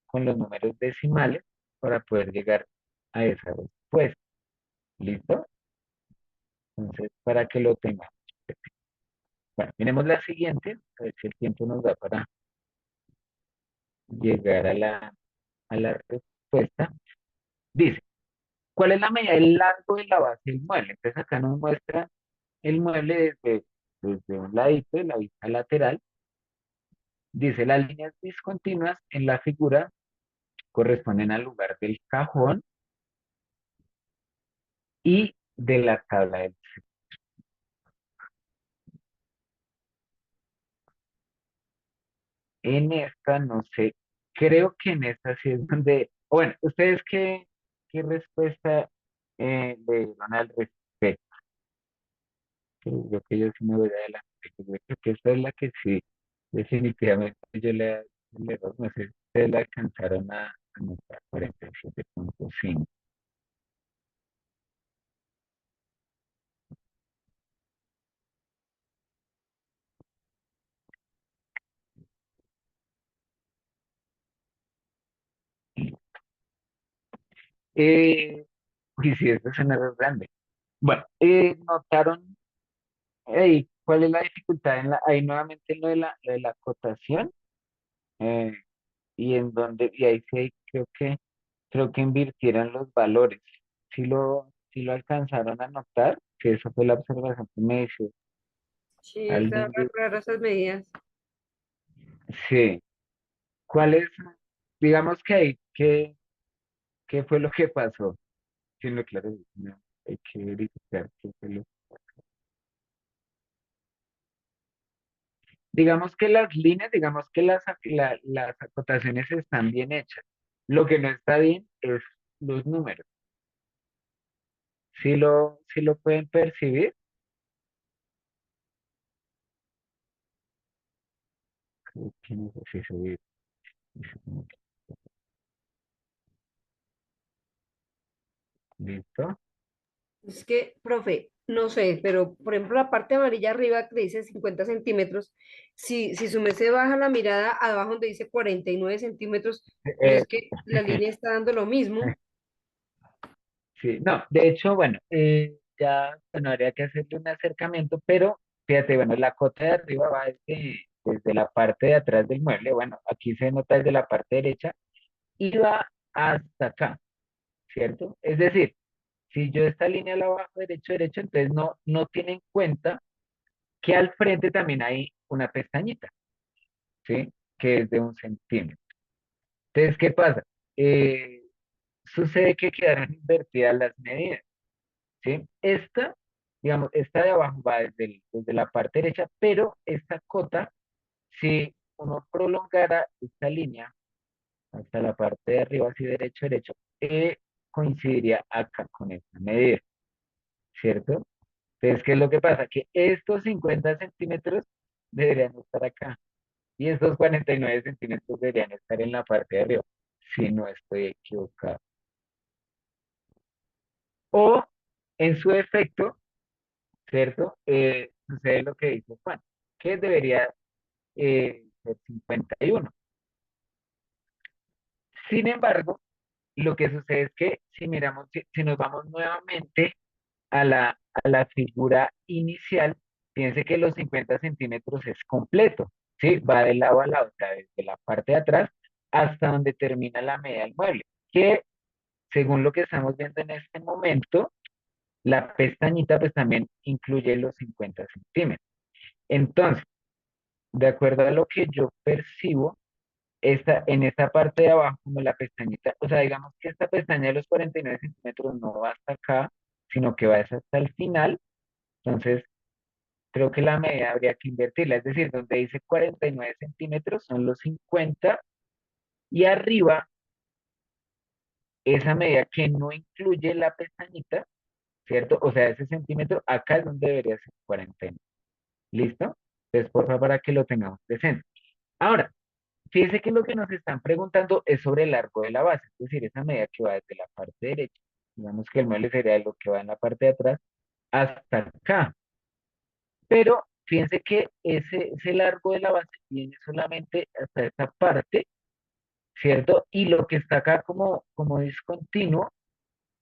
con los números decimales para poder llegar a esa respuesta. ¿Listo? Entonces, para que lo tengamos. Bueno, miremos la siguiente, a ver si el tiempo nos da para llegar a la respuesta. Dice: ¿cuál es la medida del largo de la base del mueble? Entonces acá nos muestra el mueble desde un ladito de la vista lateral. Dice: las líneas discontinuas en la figura corresponden al lugar del cajón y de la tabla del. En esta no sé, creo que en esta sí es donde, bueno, ¿ustedes qué respuesta le dieron al respecto? Yo que yo sí me voy adelante, yo creo que esta es la que sí, definitivamente yo le no sé si ustedes la alcanzaron a anotar. 47.5. Uy, sí, esto es un error grande. Bueno, notaron ahí cuál es la dificultad ahí nuevamente lo de la acotación, eh, y ahí sí creo que invirtieron los valores. Si lo alcanzaron a notar, que eso fue la observación que me hizo Sí, está alguien raro esas medidas. sí, ¿cuál es? Digamos que ahí, ¿qué fue lo que pasó? Sí, no, claro, no, hay que verificar qué fue lo. Digamos que las líneas, digamos que las acotaciones están bien hechas. Lo que no está bien es los números. Si lo pueden percibir, creo que no sé si subir. ¿Listo? Es que, profe, No sé, pero por ejemplo la parte amarilla arriba que dice 50 centímetros, si su merced baja la mirada abajo donde dice 49 centímetros, pues Eh, es que la línea está dando lo mismo. sí, no, de hecho, bueno, ya, bueno, habría que hacerle un acercamiento, pero fíjate, bueno, la cota de arriba va desde la parte de atrás del mueble, bueno, aquí se nota desde la parte derecha, y va hasta acá, ¿cierto? Es decir, si yo esta línea la bajo derecho, derecho, entonces no tiene en cuenta que al frente también hay una pestañita, ¿sí? Que es de 1 centímetro. Entonces, ¿qué pasa? Eh, sucede que quedaron invertidas las medidas, ¿sí? Digamos, esta de abajo va desde la parte derecha, pero esta cota, si uno prolongara esta línea hasta la parte de arriba, así derecho, derecho, coincidiría acá con esta medida, ¿cierto? Entonces, ¿qué es lo que pasa? Que estos 50 centímetros deberían estar acá y estos 49 centímetros deberían estar en la parte de arriba, si no estoy equivocado. O, en su efecto, ¿cierto? Sucede lo que dice Juan, que debería ser 51. Sin embargo, lo que sucede es que si miramos, si nos vamos nuevamente a la figura inicial, fíjense que los 50 centímetros es completo, ¿sí? Va de lado a lado, o sea, desde la parte de atrás hasta donde termina la media del mueble, que según lo que estamos viendo en este momento, la pestañita pues también incluye los 50 centímetros. Entonces, de acuerdo a lo que yo percibo, en esta parte de abajo, como la pestañita, o sea, digamos que esta pestaña de los 49 centímetros no va hasta acá, sino que va hasta el final. Entonces, creo que la medida habría que invertirla, es decir, donde dice 49 centímetros son los 50 y arriba, esa medida que no incluye la pestañita, ¿cierto? O sea, ese centímetro, acá es donde debería ser 49. ¿Listo? Entonces, por favor, para que lo tengamos presente. Ahora, fíjese que lo que nos están preguntando es sobre el largo de la base, es decir, esa medida que va desde la parte derecha, digamos que el mueble sería lo que va en la parte de atrás, hasta acá. Pero fíjense que ese largo de la base viene solamente hasta esta parte, ¿cierto? Y lo que está acá como discontinuo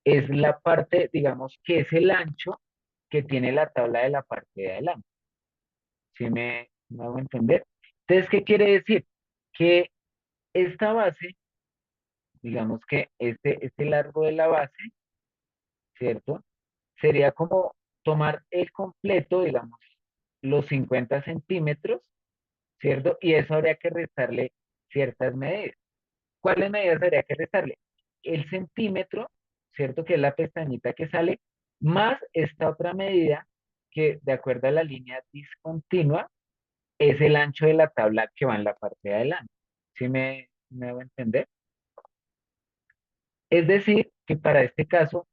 es la parte, digamos, que es el ancho que tiene la tabla de la parte de adelante. ¿Sí me hago entender? Entonces, ¿qué quiere decir? Que esta base, digamos que este largo de la base, ¿cierto? Sería como tomar el completo, digamos, los 50 centímetros, ¿cierto? Y eso habría que restarle ciertas medidas. ¿Cuáles medidas habría que restarle? El centímetro, ¿cierto? Que es la pestañita que sale, más esta otra medida que, de acuerdo a la línea discontinua, es el ancho de la tabla que va en la parte de adelante. ¿Sí me hago entender? Es decir, que para este caso,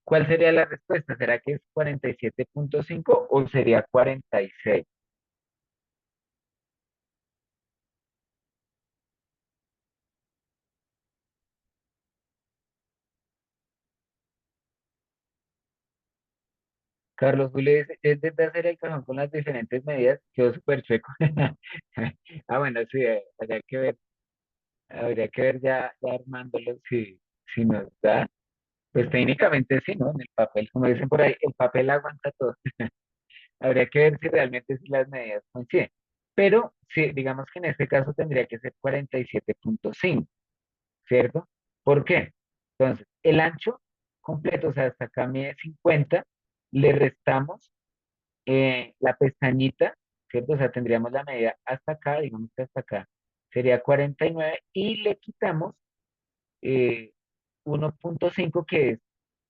¿cuál sería la respuesta? ¿Será que es 47,5 o sería 46? Carlos Julio dice, es de hacer el cajón con las diferentes medidas, quedó súper chueco. Ah, bueno, sí, habría que ver ya armándolo si nos da. Pues técnicamente sí, ¿no? En el papel, como dicen por ahí, el papel aguanta todo. Habría que ver si realmente si las medidas coinciden. Pero sí, digamos que en este caso tendría que ser 47,5, ¿cierto? ¿Por qué? Entonces, el ancho completo, o sea, hasta acá mide 50, le restamos la pestañita, ¿cierto? O sea, tendríamos la medida hasta acá, digamos que hasta acá sería 49 y le quitamos eh, 1,5, que es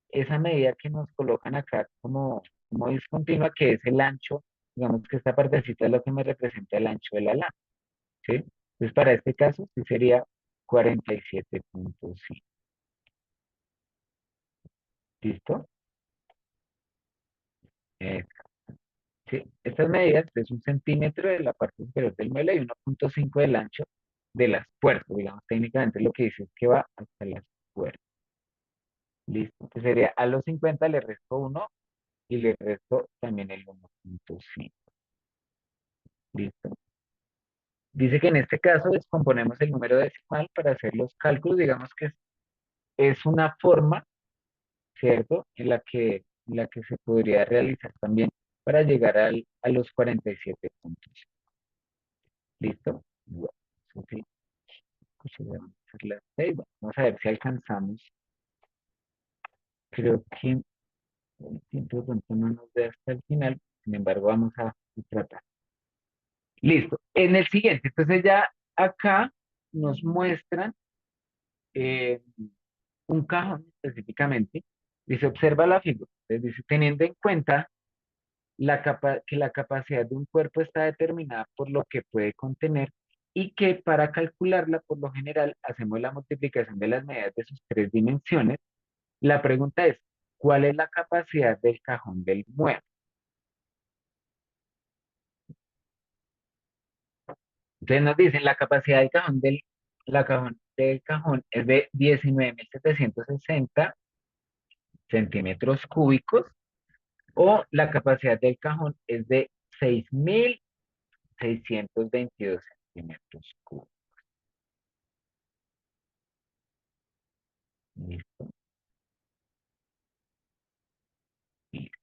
esa medida que nos colocan acá como discontinua, que es el ancho, digamos que esta partecita es lo que me representa el ancho de la lana, ¿sí? Entonces, para este caso, sí sería 47,5. ¿Listo? Eh, sí, estas medidas es 1 centímetro de la parte superior del mueble y 1,5 del ancho de las puertas. Digamos, técnicamente lo que dice es que va hasta las puertas. Listo. Entonces sería a los 50 le resto 1 y le resto también el 1.5. ¿Listo? Dice que en este caso descomponemos el número decimal para hacer los cálculos, digamos que es una forma, ¿cierto? En la que se podría realizar también para llegar a los 47 puntos. ¿Listo? Bueno, eso sí, pues ya vamos a hacer las 6. Bueno, vamos a ver si alcanzamos. Creo que el tiempo de pronto no nos da hasta el final, sin embargo vamos a tratar. Listo. En el siguiente, entonces ya acá nos muestran eh, un cajón específicamente. Dice, observa la figura. Entonces dice, teniendo en cuenta que la capacidad de un cuerpo está determinada por lo que puede contener y que para calcularla, por lo general, hacemos la multiplicación de las medidas de sus tres dimensiones. La pregunta es, ¿cuál es la capacidad del cajón del mueble? Entonces nos dicen, la capacidad del cajón es de 19.760 centímetros cúbicos o la capacidad del cajón es de 6.622 centímetros cúbicos. ¿Listo?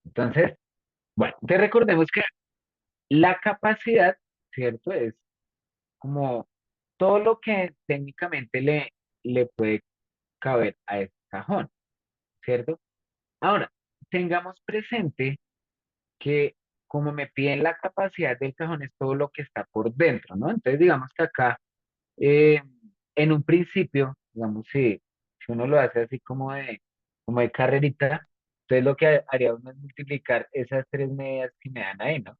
Entonces, bueno, te recordemos que la capacidad, ¿cierto? Es como todo lo que técnicamente le puede caber a ese cajón, ¿cierto? Ahora, tengamos presente que como me piden la capacidad del cajón es todo lo que está por dentro, ¿no? Entonces, digamos que acá, eh, en un principio, digamos, si uno lo hace así como de carrerita, entonces lo que haría uno es multiplicar esas tres medidas que me dan ahí, ¿no?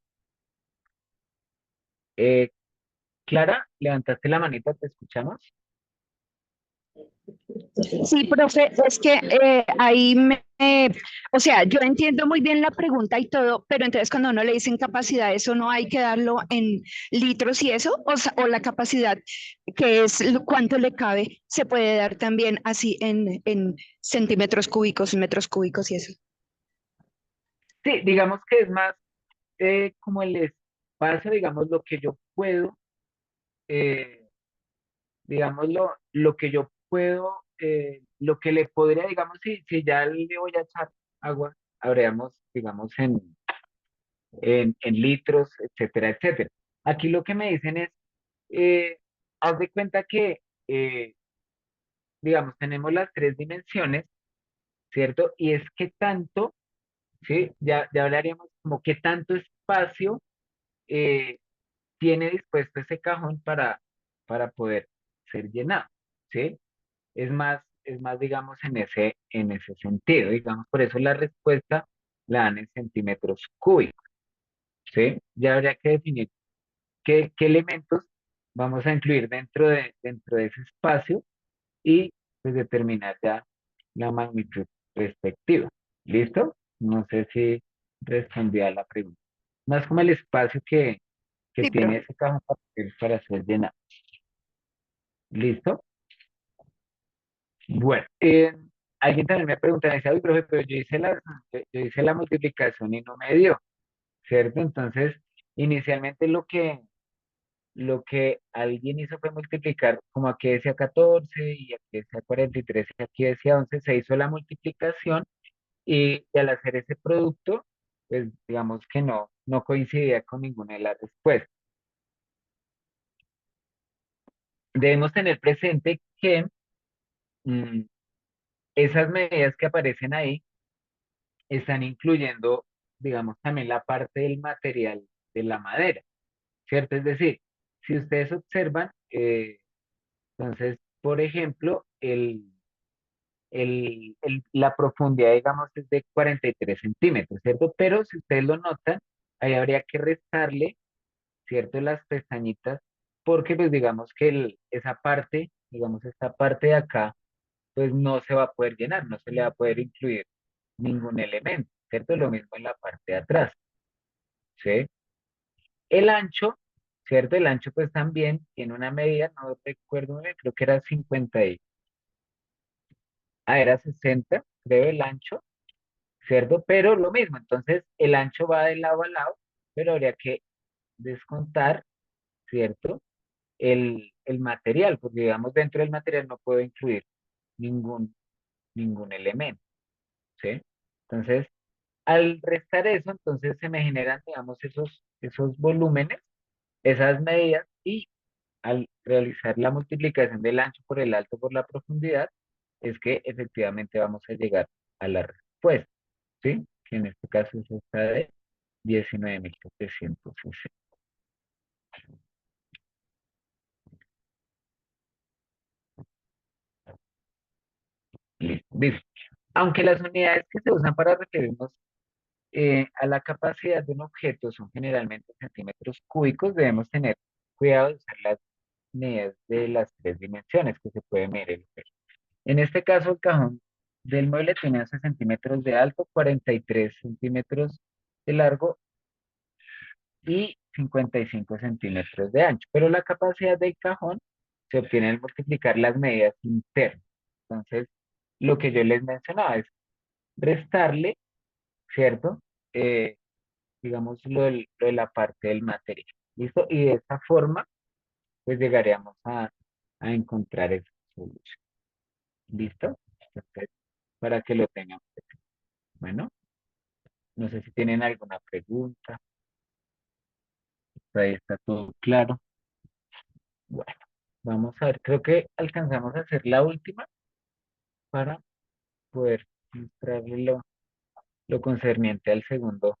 Eh, Clara, levantaste la manita, ¿te escuchamos? Sí, profe, es que o sea, yo entiendo muy bien la pregunta y todo, pero entonces cuando uno le dicen capacidad, eso no hay que darlo en litros y eso, o la capacidad que es cuánto le cabe, se puede dar también así en centímetros cúbicos, metros cúbicos y eso. Sí, digamos que es más como el espacio, digamos, lo que yo puedo, eh, digamos, lo que yo puedo, lo que le podría, digamos, si ya le voy a echar agua, habríamos, digamos, en litros, etcétera, etcétera. Aquí lo que me dicen es, eh, haz de cuenta que, digamos, tenemos las tres dimensiones, ¿cierto? Y es que tanto, ¿sí? Ya hablaríamos como qué tanto espacio eh, tiene dispuesto ese cajón para poder ser llenado, ¿sí? Es más, digamos, en ese sentido, digamos, por eso la respuesta la dan en centímetros cúbicos, ¿sí? Ya habría que definir qué elementos vamos a incluir dentro de ese espacio y pues determinar ya la magnitud respectiva. ¿Listo? No sé si respondí a la pregunta. Más como el espacio que Sí, tiene profe. ese cajón para ser llenado. ¿Listo? Bueno, alguien también me pregunta, me dice, "Ay, profe, pero yo hice la multiplicación y no me dio, ¿cierto? Entonces, inicialmente lo que alguien hizo fue multiplicar, como aquí decía 14 y aquí decía 43 y aquí decía 11, se hizo la multiplicación y al hacer ese producto, pues digamos que no coincidía con ninguna de las respuestas. Debemos tener presente que mm, esas medidas que aparecen ahí están incluyendo, digamos, también la parte del material de la madera, ¿cierto? Es decir, si ustedes observan, entonces, por ejemplo, la profundidad, digamos, es de 43 centímetros, ¿cierto? Pero si ustedes lo notan, ahí habría que restarle, ¿cierto? Las pestañitas, porque pues digamos que esa parte, digamos, esta parte de acá, pues no se va a poder llenar, no se le va a poder incluir ningún elemento, ¿cierto? Lo mismo en la parte de atrás, ¿sí? El ancho, ¿cierto? El ancho pues también tiene una medida, no recuerdo muy bien, creo que era 50 era 60, creo el ancho, ¿cierto? Pero lo mismo, entonces el ancho va de lado a lado, pero habría que descontar, ¿cierto? El material, porque digamos dentro del material no puedo incluir ningún, ningún elemento, ¿sí? Entonces, al restar eso, entonces se me generan, digamos, esos volúmenes, esas medidas, y al realizar la multiplicación del ancho por el alto por la profundidad, es que efectivamente vamos a llegar a la respuesta, ¿sí? Que en este caso es esta de 19.760. Listo. Dice, aunque las unidades que se usan para referirnos a la capacidad de un objeto son generalmente centímetros cúbicos, debemos tener cuidado de usar las medidas de las tres dimensiones que se puede medir. En este caso, el cajón del mueble tiene 11 centímetros de alto, 43 centímetros de largo y 55 centímetros de ancho. Pero la capacidad del cajón se obtiene al multiplicar las medidas internas. Entonces, lo que yo les mencionaba es restarle, ¿cierto? Eh, digamos, lo de la parte del material. ¿Listo? Y de esta forma, pues llegaríamos a encontrar esa solución. ¿Listo? Entonces, para que lo tengan presente. Bueno, no sé si tienen alguna pregunta. Ahí está todo claro. Bueno, vamos a ver. Creo que alcanzamos a hacer la última para poder mostrarle lo concerniente al segundo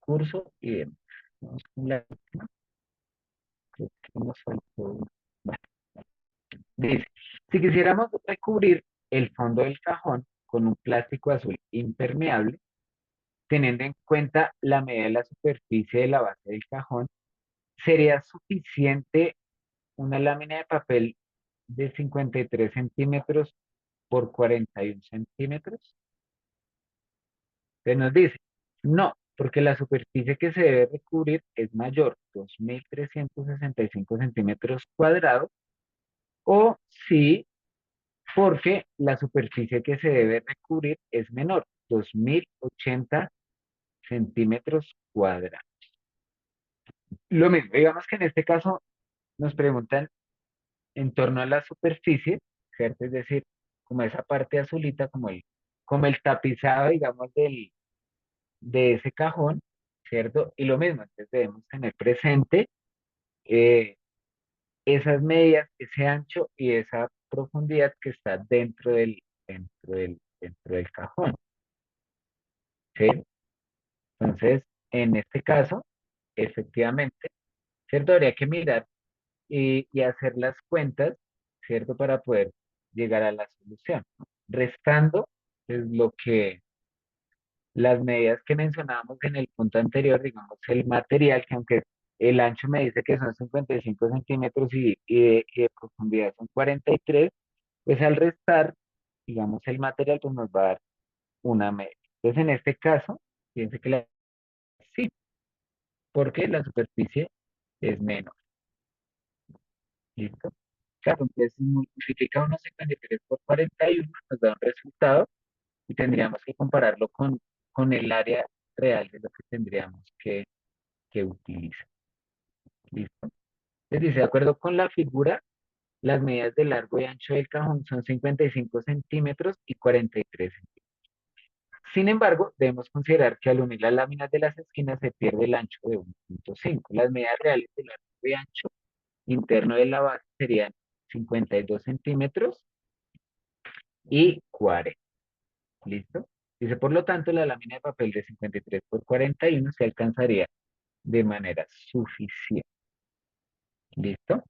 curso y demás. Vamos con la última. Creo que nos faltó una. Bueno, dice, si quisiéramos recubrir el fondo del cajón con un plástico azul impermeable, teniendo en cuenta la medida de la superficie de la base del cajón, ¿sería suficiente una lámina de papel de 53 centímetros por 41 centímetros? Se nos dice, no, porque la superficie que se debe recubrir es mayor, 2.365 centímetros cuadrados, o sí, porque la superficie que se debe recubrir es menor, 2.080 centímetros cuadrados. Lo mismo, digamos que en este caso nos preguntan en torno a la superficie, ¿cierto? Es decir, como esa parte azulita, como el tapizado, digamos, de ese cajón, ¿cierto? Y lo mismo, entonces debemos tener presente eh, esas medidas, ese ancho y esa profundidad que está dentro del cajón, ¿sí? Entonces, en este caso, efectivamente, ¿cierto? Habría que mirar y hacer las cuentas, ¿cierto? Para poder llegar a la solución, ¿no? Restando es las medidas que mencionábamos en el punto anterior, digamos, el material, que aunque el ancho me dice que son 55 centímetros y de profundidad son 43, pues al restar, digamos, el material, pues nos va a dar una media. Entonces, en este caso, fíjense que sí, porque la superficie es menor. ¿Listo? Claro, entonces si multiplica 1,53 por 41, nos da un resultado y tendríamos que compararlo con el área real de lo que tendríamos que utilizar. ¿Listo? Les dice, de acuerdo con la figura, las medidas de largo y ancho del cajón son 55 centímetros y 43 centímetros. Sin embargo, debemos considerar que al unir las láminas de las esquinas se pierde el ancho de 1,5. Las medidas reales de largo y ancho interno de la base serían 52 centímetros y 40. ¿Listo? Dice, por lo tanto, la lámina de papel de 53 por 41 se alcanzaría de manera suficiente. ¿Listo?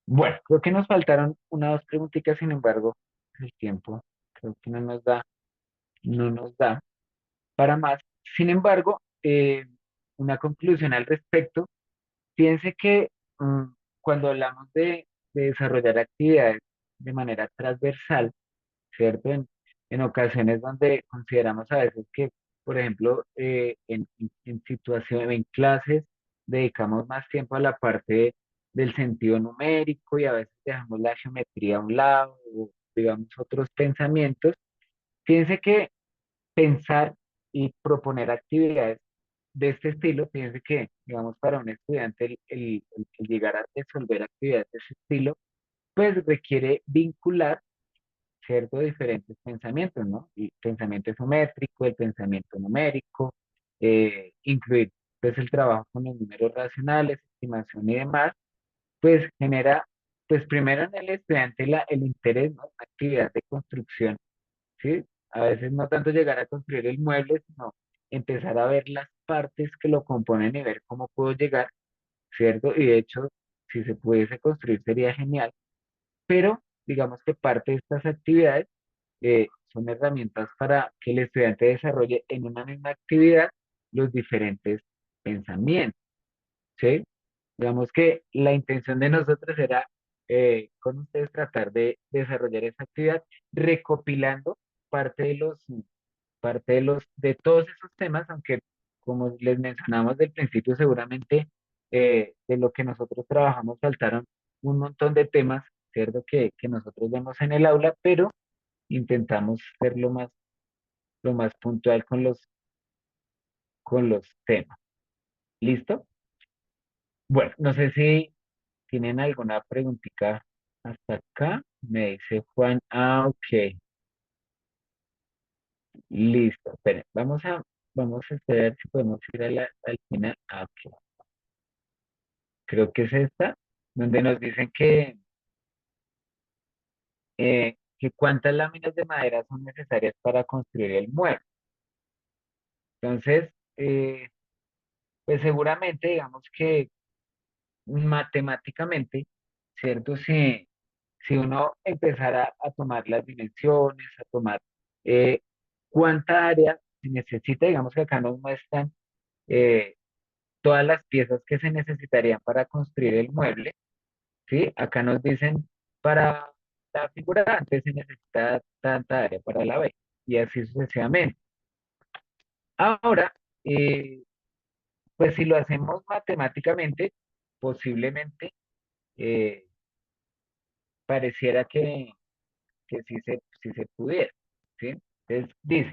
Bueno, creo que nos faltaron una o dos preguntitas, sin embargo, el tiempo creo que no nos da para más. Sin embargo, una conclusión al respecto, piense que cuando hablamos de desarrollar actividades de manera transversal, ¿cierto? En ocasiones donde consideramos a veces que, por ejemplo, en situación, en clases, dedicamos más tiempo a la parte del sentido numérico y a veces dejamos la geometría a un lado, o digamos otros pensamientos. Fíjense que pensar y proponer actividades de este estilo. Fíjense que, digamos, para un estudiante el llegar a resolver actividades de ese estilo, pues requiere vincular, ¿cierto? Diferentes pensamientos, ¿no? El pensamiento isométrico, el pensamiento numérico, incluir pues el trabajo con los números racionales, estimación y demás, pues genera, pues primero en el estudiante el interés, ¿no? La actividad de construcción, ¿sí? A veces no tanto llegar a construir el mueble, sino empezar a ver las partes que lo componen y ver cómo puedo llegar, ¿cierto? Y de hecho, si se pudiese construir sería genial, pero digamos que parte de estas actividades son herramientas para que el estudiante desarrolle en una misma actividad los diferentes pensamientos, ¿sí? Digamos que la intención de nosotros era con ustedes tratar de desarrollar esa actividad recopilando parte de de todos esos temas, aunque como les mencionamos del principio, seguramente de lo que nosotros trabajamos faltaron un montón de temas, ¿cierto? Que nosotros vemos en el aula, pero intentamos ser lo más puntual con los temas. ¿Listo? Bueno, no sé si tienen alguna preguntita hasta acá. Me dice Juan, ok, listo. Esperen, vamos a esperar si podemos ir a al final. Ah, ok. Creo que es esta, donde nos dicen que cuántas láminas de madera son necesarias para construir el mueble. Entonces, pues seguramente, digamos que matemáticamente, ¿cierto? Si uno empezara a tomar las dimensiones, a tomar eh, cuánta área se necesita, digamos que acá nos muestran eh, todas las piezas que se necesitarían para construir el mueble, ¿sí? Acá nos dicen para la figura A, antes se necesita tanta área para la B, y así sucesivamente. Ahora, pues si lo hacemos matemáticamente, posiblemente eh, pareciera que sí se pudiera, ¿sí? Entonces, dice,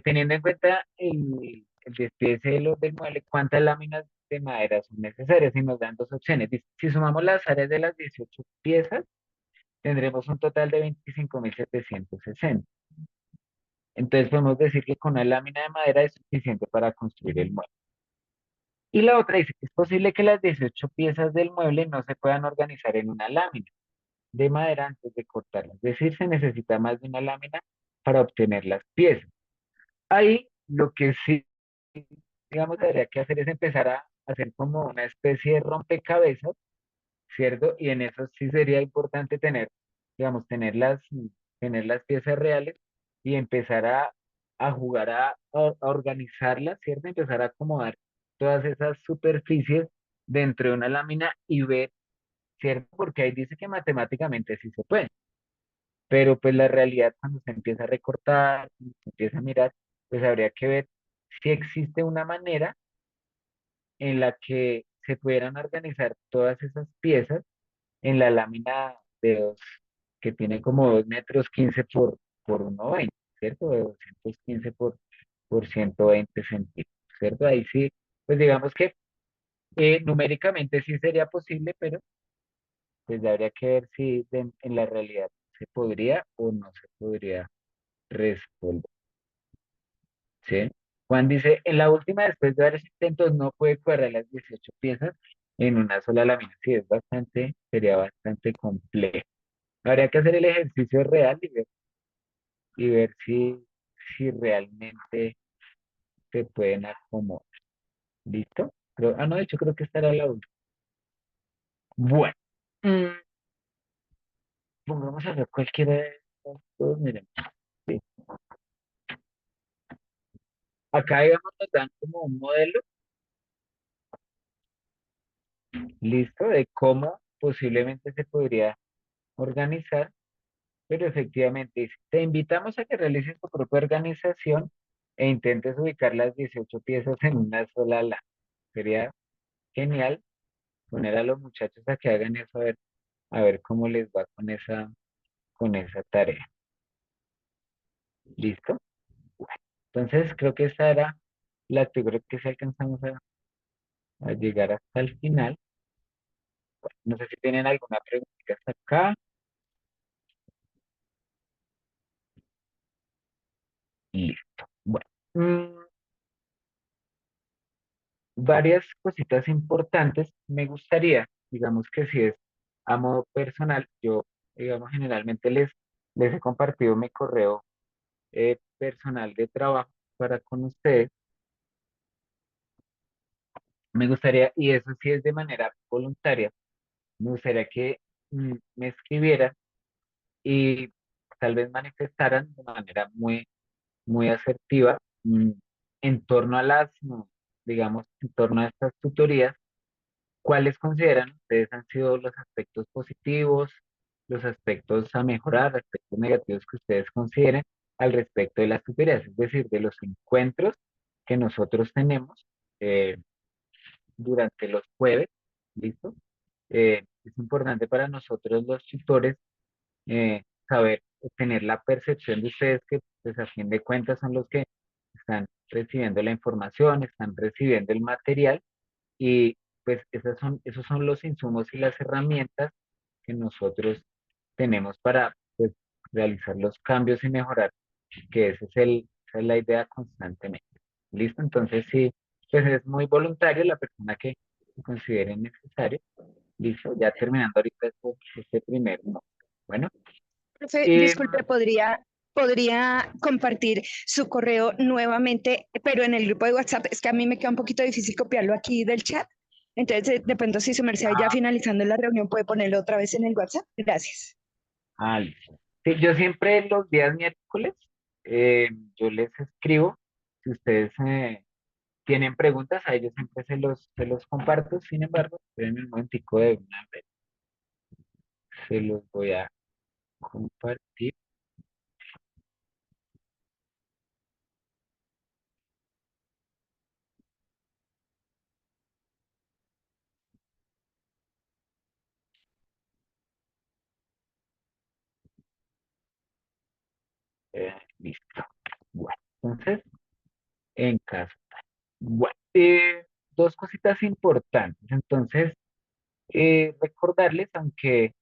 teniendo en cuenta el despiece del mueble, ¿cuántas láminas de madera son necesarias? Y nos dan dos opciones. Dice, si sumamos las áreas de las 18 piezas, tendremos un total de 25.760. Entonces podemos decir que con una lámina de madera es suficiente para construir el mueble. Y la otra dice que es posible que las 18 piezas del mueble no se puedan organizar en una lámina de madera antes de cortarla. Es decir, se necesita más de una lámina para obtener las piezas. Ahí lo que sí, digamos, habría que hacer es empezar a hacer como una especie de rompecabezas, ¿cierto? Y en eso sí sería importante tener, digamos, tener las piezas reales y empezar a jugar a organizarlas, ¿cierto? Empezar a acomodar todas esas superficies dentro de una lámina y ver, ¿cierto? Porque ahí dice que matemáticamente sí se puede. Pero pues la realidad cuando se empieza a recortar, cuando se empieza a mirar, pues habría que ver si existe una manera en la que se pudieran organizar todas esas piezas en la lámina de dos, que tiene como 2 metros 15 por 1,20, ¿cierto? De 215 por 120 centímetros, ¿cierto? Ahí sí, pues digamos que numéricamente sí sería posible, pero pues habría que ver si en la realidad se podría o no se podría responder. ¿Sí? Juan dice, en la última, después de varios intentos, no puede cuadrar las 18 piezas en una sola lámina. Sí, sería bastante complejo. Habría que hacer el ejercicio real y ver si realmente se pueden acomodar. ¿Listo? No, de hecho, creo que estará la última. Bueno, mm, pongamos a ver cualquiera de estos dos. Miren, sí. Acá, digamos, nos dan como un modelo, listo, de cómo posiblemente se podría organizar. Pero efectivamente, dice, te invitamos a que realices tu propia organización e intentes ubicar las 18 piezas en una sola ala. Sería genial poner a los muchachos a que hagan eso, a ver cómo les va con esa tarea. ¿Listo? Entonces, creo que esta era la actividad, creo que si alcanzamos a llegar hasta el final. No sé si tienen alguna pregunta hasta acá. Listo. Bueno, varias cositas importantes. Me gustaría, digamos que si es a modo personal, yo, digamos, generalmente les he compartido mi correo personal de trabajo para con ustedes. Me gustaría, y eso sí es de manera voluntaria, me gustaría que me escribieran y tal vez manifestaran de manera muy asertiva en torno a digamos, en torno a estas tutorías, ¿cuáles consideran ustedes han sido los aspectos positivos, los aspectos a mejorar, aspectos negativos que ustedes consideren al respecto de las tutorías? Es decir, de los encuentros que nosotros tenemos eh, durante los jueves, ¿listo? Es importante para nosotros los tutores saber tener la percepción de ustedes que, pues, a fin de cuentas son los que están recibiendo la información, están recibiendo el material y pues esos son los insumos y las herramientas que nosotros tenemos para pues, realizar los cambios y mejorar, que esa es la idea constantemente. ¿Listo? Entonces, sí, pues es muy voluntario la persona que considere necesario. Listo, ya terminando ahorita este primer, ¿no? Bueno, Profe, eh, disculpe, podría compartir su correo nuevamente, pero en el grupo de WhatsApp. Es que a mí me queda un poquito difícil copiarlo aquí del chat. Entonces, de pronto, si su merced ya finalizando la reunión puede ponerlo otra vez en el WhatsApp. Gracias. listo. Sí, yo siempre los días miércoles, eh, yo les escribo. Si ustedes tienen preguntas, a ellos siempre se los comparto. Sin embargo, espérenme un momentico de una vez. Se los voy a compartir. Listo. Bueno, entonces, en caso. Bueno, dos cositas importantes. Entonces, recordarles, aunque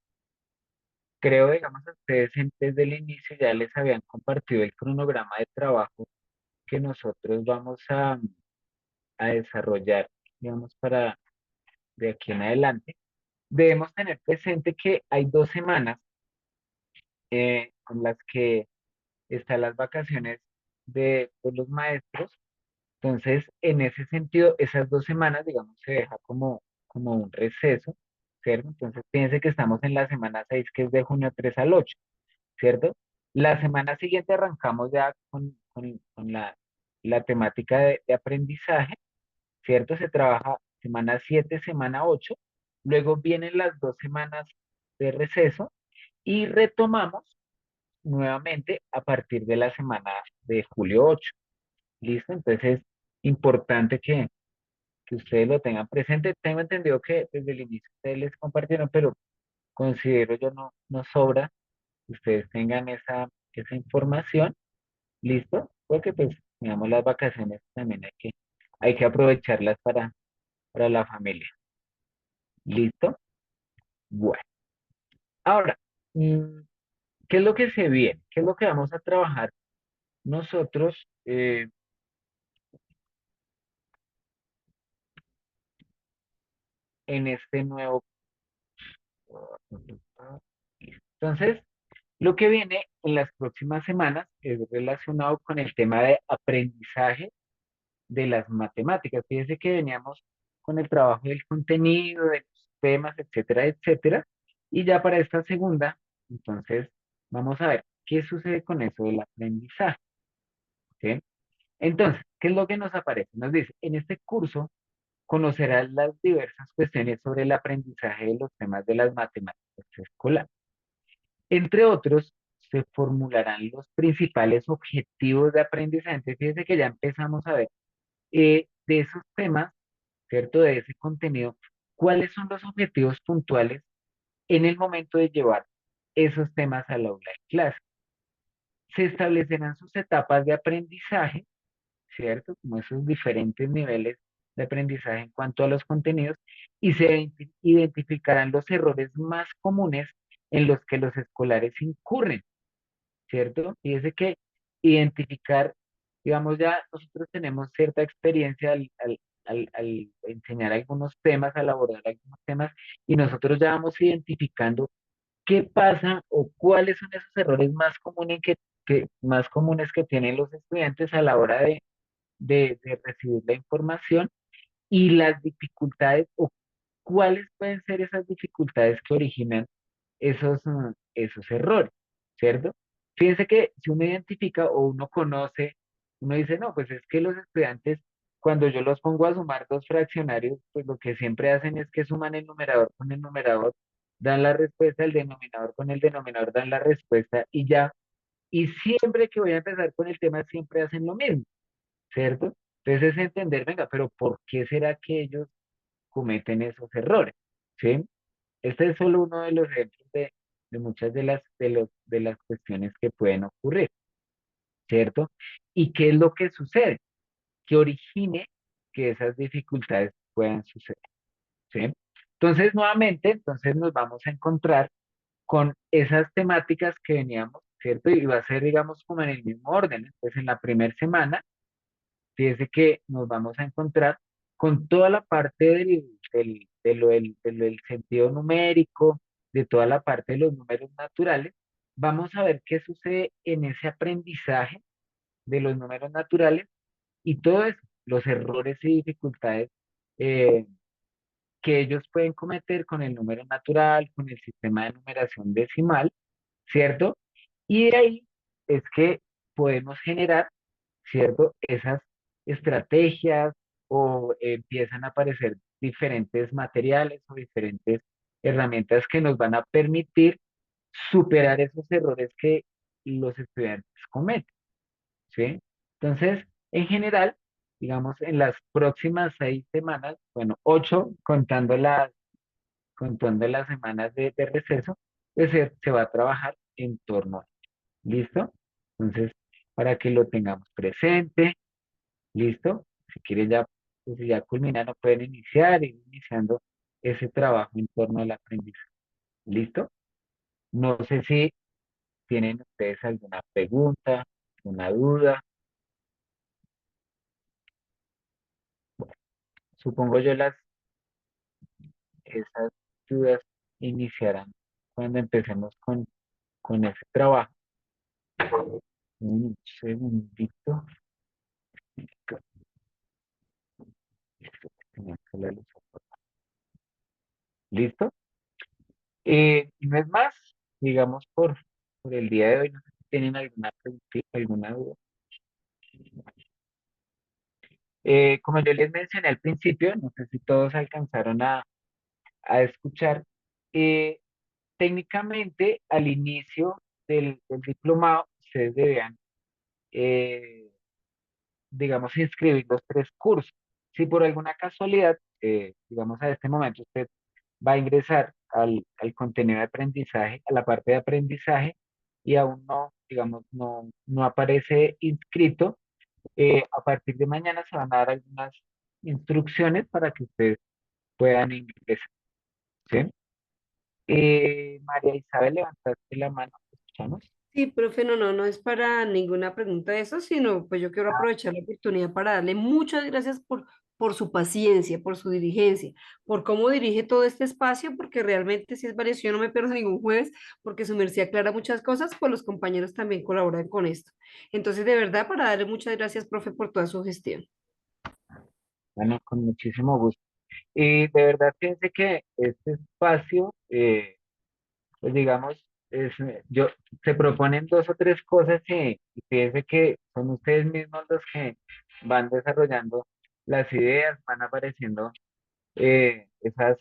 creo, digamos, a ustedes desde el inicio ya les habían compartido el cronograma de trabajo que nosotros vamos a desarrollar, digamos, para de aquí en adelante, debemos tener presente que hay 2 semanas con las que están las vacaciones de los maestros. Entonces, en ese sentido, esas 2 semanas, digamos, se deja como un receso, ¿cierto? Entonces, piense que estamos en la semana 6 que es de junio 3 al 8, ¿cierto? La semana siguiente arrancamos ya con la temática de aprendizaje, ¿cierto? Se trabaja semana 7 semana 8, luego vienen las 2 semanas de receso y retomamos nuevamente a partir de la semana de julio 8. ¿Listo? Entonces, importante que ustedes lo tengan presente. Tengo entendido que desde el inicio ustedes les compartieron, pero considero yo no sobra que ustedes tengan esa información. ¿Listo? Porque pues, digamos, las vacaciones también hay que aprovecharlas para la familia. ¿Listo? Bueno, ahora, mm, ¿qué es lo que se viene? ¿Qué es lo que vamos a trabajar nosotros en este nuevo? Entonces, lo que viene en las próximas semanas es relacionado con el tema de aprendizaje de las matemáticas. Fíjense que veníamos con el trabajo del contenido, de los temas, etcétera, etcétera. Y ya para esta segunda, entonces, vamos a ver qué sucede con eso del aprendizaje. ¿Sí? Entonces, ¿qué es lo que nos aparece? Nos dice, en este curso conocerás las diversas cuestiones sobre el aprendizaje de los temas de las matemáticas escolares. Entre otros, se formularán los principales objetivos de aprendizaje. Entonces, fíjense que ya empezamos a ver de esos temas, ¿cierto? De ese contenido, cuáles son los objetivos puntuales en el momento de llevar esos temas al aula de clase. Se establecerán sus etapas de aprendizaje, ¿cierto? Como esos diferentes niveles de aprendizaje en cuanto a los contenidos y se identificarán los errores más comunes en los que los escolares incurren, ¿cierto? Fíjese que identificar, digamos, ya nosotros tenemos cierta experiencia al enseñar algunos temas, al abordar algunos temas, y nosotros ya vamos identificando qué pasa o cuáles son esos errores más comunes más comunes que tienen los estudiantes a la hora de recibir la información y las dificultades o cuáles pueden ser esas dificultades que originan esos errores, ¿cierto? Fíjense que si uno identifica o uno conoce, uno dice, no, pues es que los estudiantes, cuando yo los pongo a sumar dos fraccionarios, pues lo que siempre hacen es que suman el numerador con el numerador, dan la respuesta, el denominador con el denominador dan la respuesta y ya. Y siempre que voy a empezar con el tema, siempre hacen lo mismo, ¿cierto? Entonces es entender, venga, pero ¿por qué será que ellos cometen esos errores? ¿Sí? Este es solo uno de los ejemplos de muchas de las cuestiones que pueden ocurrir, ¿cierto? ¿Y qué es lo que sucede? Que origine que esas dificultades puedan suceder, ¿sí? Entonces, nuevamente, entonces nos vamos a encontrar con esas temáticas que veníamos, ¿cierto? Y va a ser, digamos, como en el mismo orden. Entonces, en la primera semana, fíjese que nos vamos a encontrar con toda la parte del sentido numérico, de toda la parte de los números naturales. Vamos a ver qué sucede en ese aprendizaje de los números naturales y todo eso, los errores y dificultades eh, que ellos pueden cometer con el número natural, con el sistema de numeración decimal, ¿cierto? Y de ahí es que podemos generar, ¿cierto? Esas estrategias o empiezan a aparecer diferentes materiales o diferentes herramientas que nos van a permitir superar esos errores que los estudiantes cometen, ¿sí? Entonces, en general, digamos, en las próximas 6 semanas, bueno, 8 contando las semanas de receso, pues se va a trabajar en torno a ¿listo? Entonces, para que lo tengamos presente, ¿listo? Si quieren ya, pues ya culminaron, pueden iniciar, ir iniciando ese trabajo en torno al aprendizaje, ¿listo? No sé si tienen ustedes alguna pregunta, una duda. Supongo yo esas dudas iniciarán cuando empecemos con ese trabajo. Un segundito. Tenía que la luz. ¿Listo? Y no es más, digamos, por el día de hoy, no sé si tienen alguna preguntita, alguna duda. Como yo les mencioné al principio, no sé si todos alcanzaron a escuchar, eh, técnicamente al inicio del diplomado, ustedes debían, eh, digamos, inscribir los 3 cursos. Si por alguna casualidad, digamos, a este momento usted va a ingresar al contenido de aprendizaje, a la parte de aprendizaje, y aún no, digamos, no aparece inscrito, a partir de mañana se van a dar algunas instrucciones para que ustedes puedan ingresar, ¿sí? María Isabel, levantaste la mano, ¿te escuchamos? Sí, profe, no es para ninguna pregunta de eso, sino pues yo quiero aprovechar la oportunidad para darle muchas gracias por su paciencia, por su diligencia, por cómo dirige todo este espacio, porque realmente si es valioso, yo no me pierdo ningún jueves, porque su merced aclara muchas cosas, pues los compañeros también colaboran con esto. Entonces, de verdad, para darle muchas gracias, profe, por toda su gestión. Bueno, con muchísimo gusto. Y de verdad fíjense que este espacio, pues digamos, se proponen 2 o 3 cosas y fíjense que son ustedes mismos los que van desarrollando las ideas, van apareciendo esas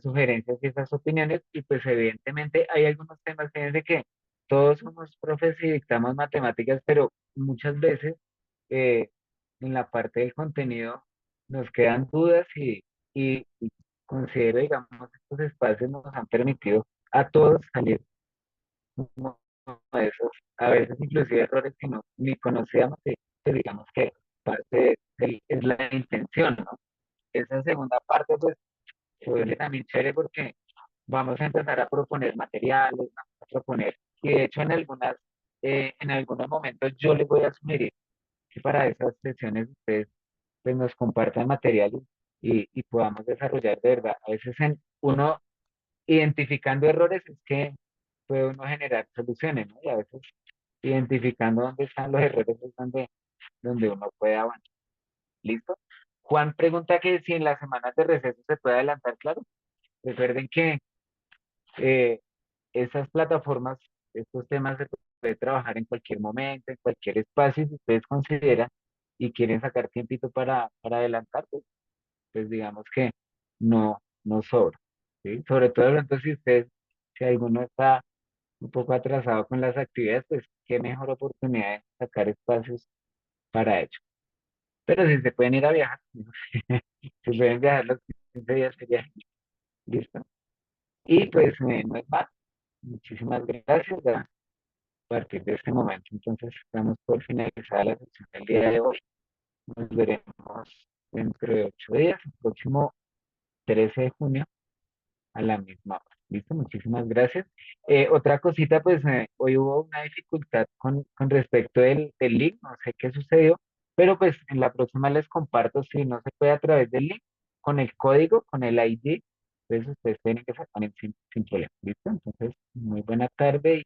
sugerencias y esas opiniones, y pues evidentemente hay algunos temas, fíjense que todos somos profes y dictamos matemáticas, pero muchas veces eh, en la parte del contenido nos quedan dudas y considero, digamos, estos espacios nos han permitido a todos salir como de esos, a veces inclusive errores que no ni conocíamos, que digamos que parte es la intención, ¿no? Esa segunda parte, pues, se vuelve también chévere porque vamos a empezar a proponer materiales, vamos a proponer, y de hecho en algunos momentos yo les voy a sugerir que para esas sesiones ustedes pues, nos compartan materiales y podamos desarrollar de verdad. A veces uno identificando errores es que puede uno generar soluciones, ¿no? Y a veces identificando dónde están los errores es donde uno puede avanzar. ¿Listo? Juan pregunta que si en las semanas de receso se puede adelantar, claro. Recuerden que eh, esas plataformas, estos temas se puede trabajar en cualquier momento, en cualquier espacio, si ustedes consideran y quieren sacar tiempito para adelantar, pues digamos que no sobra, ¿sí? Sobre todo de pronto si alguno está un poco atrasado con las actividades, pues qué mejor oportunidad de sacar espacios para ello. Pero si se pueden ir a viajar, si pueden viajar los 15 días sería listo. Y pues no es más. Muchísimas gracias. A partir de este momento, entonces, estamos por finalizar la sesión del día de hoy. Nos veremos dentro de 8 días, el próximo 13 de junio a la misma hora. Listo, muchísimas gracias. Otra cosita, pues hoy hubo una dificultad con respecto del link, no sé qué sucedió, pero pues en la próxima les comparto si no se puede a través del link, con el código, con el ID, entonces ustedes tienen que sacar sin problema. ¿Listo? Entonces, muy buena tarde y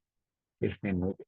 que estén muy bien.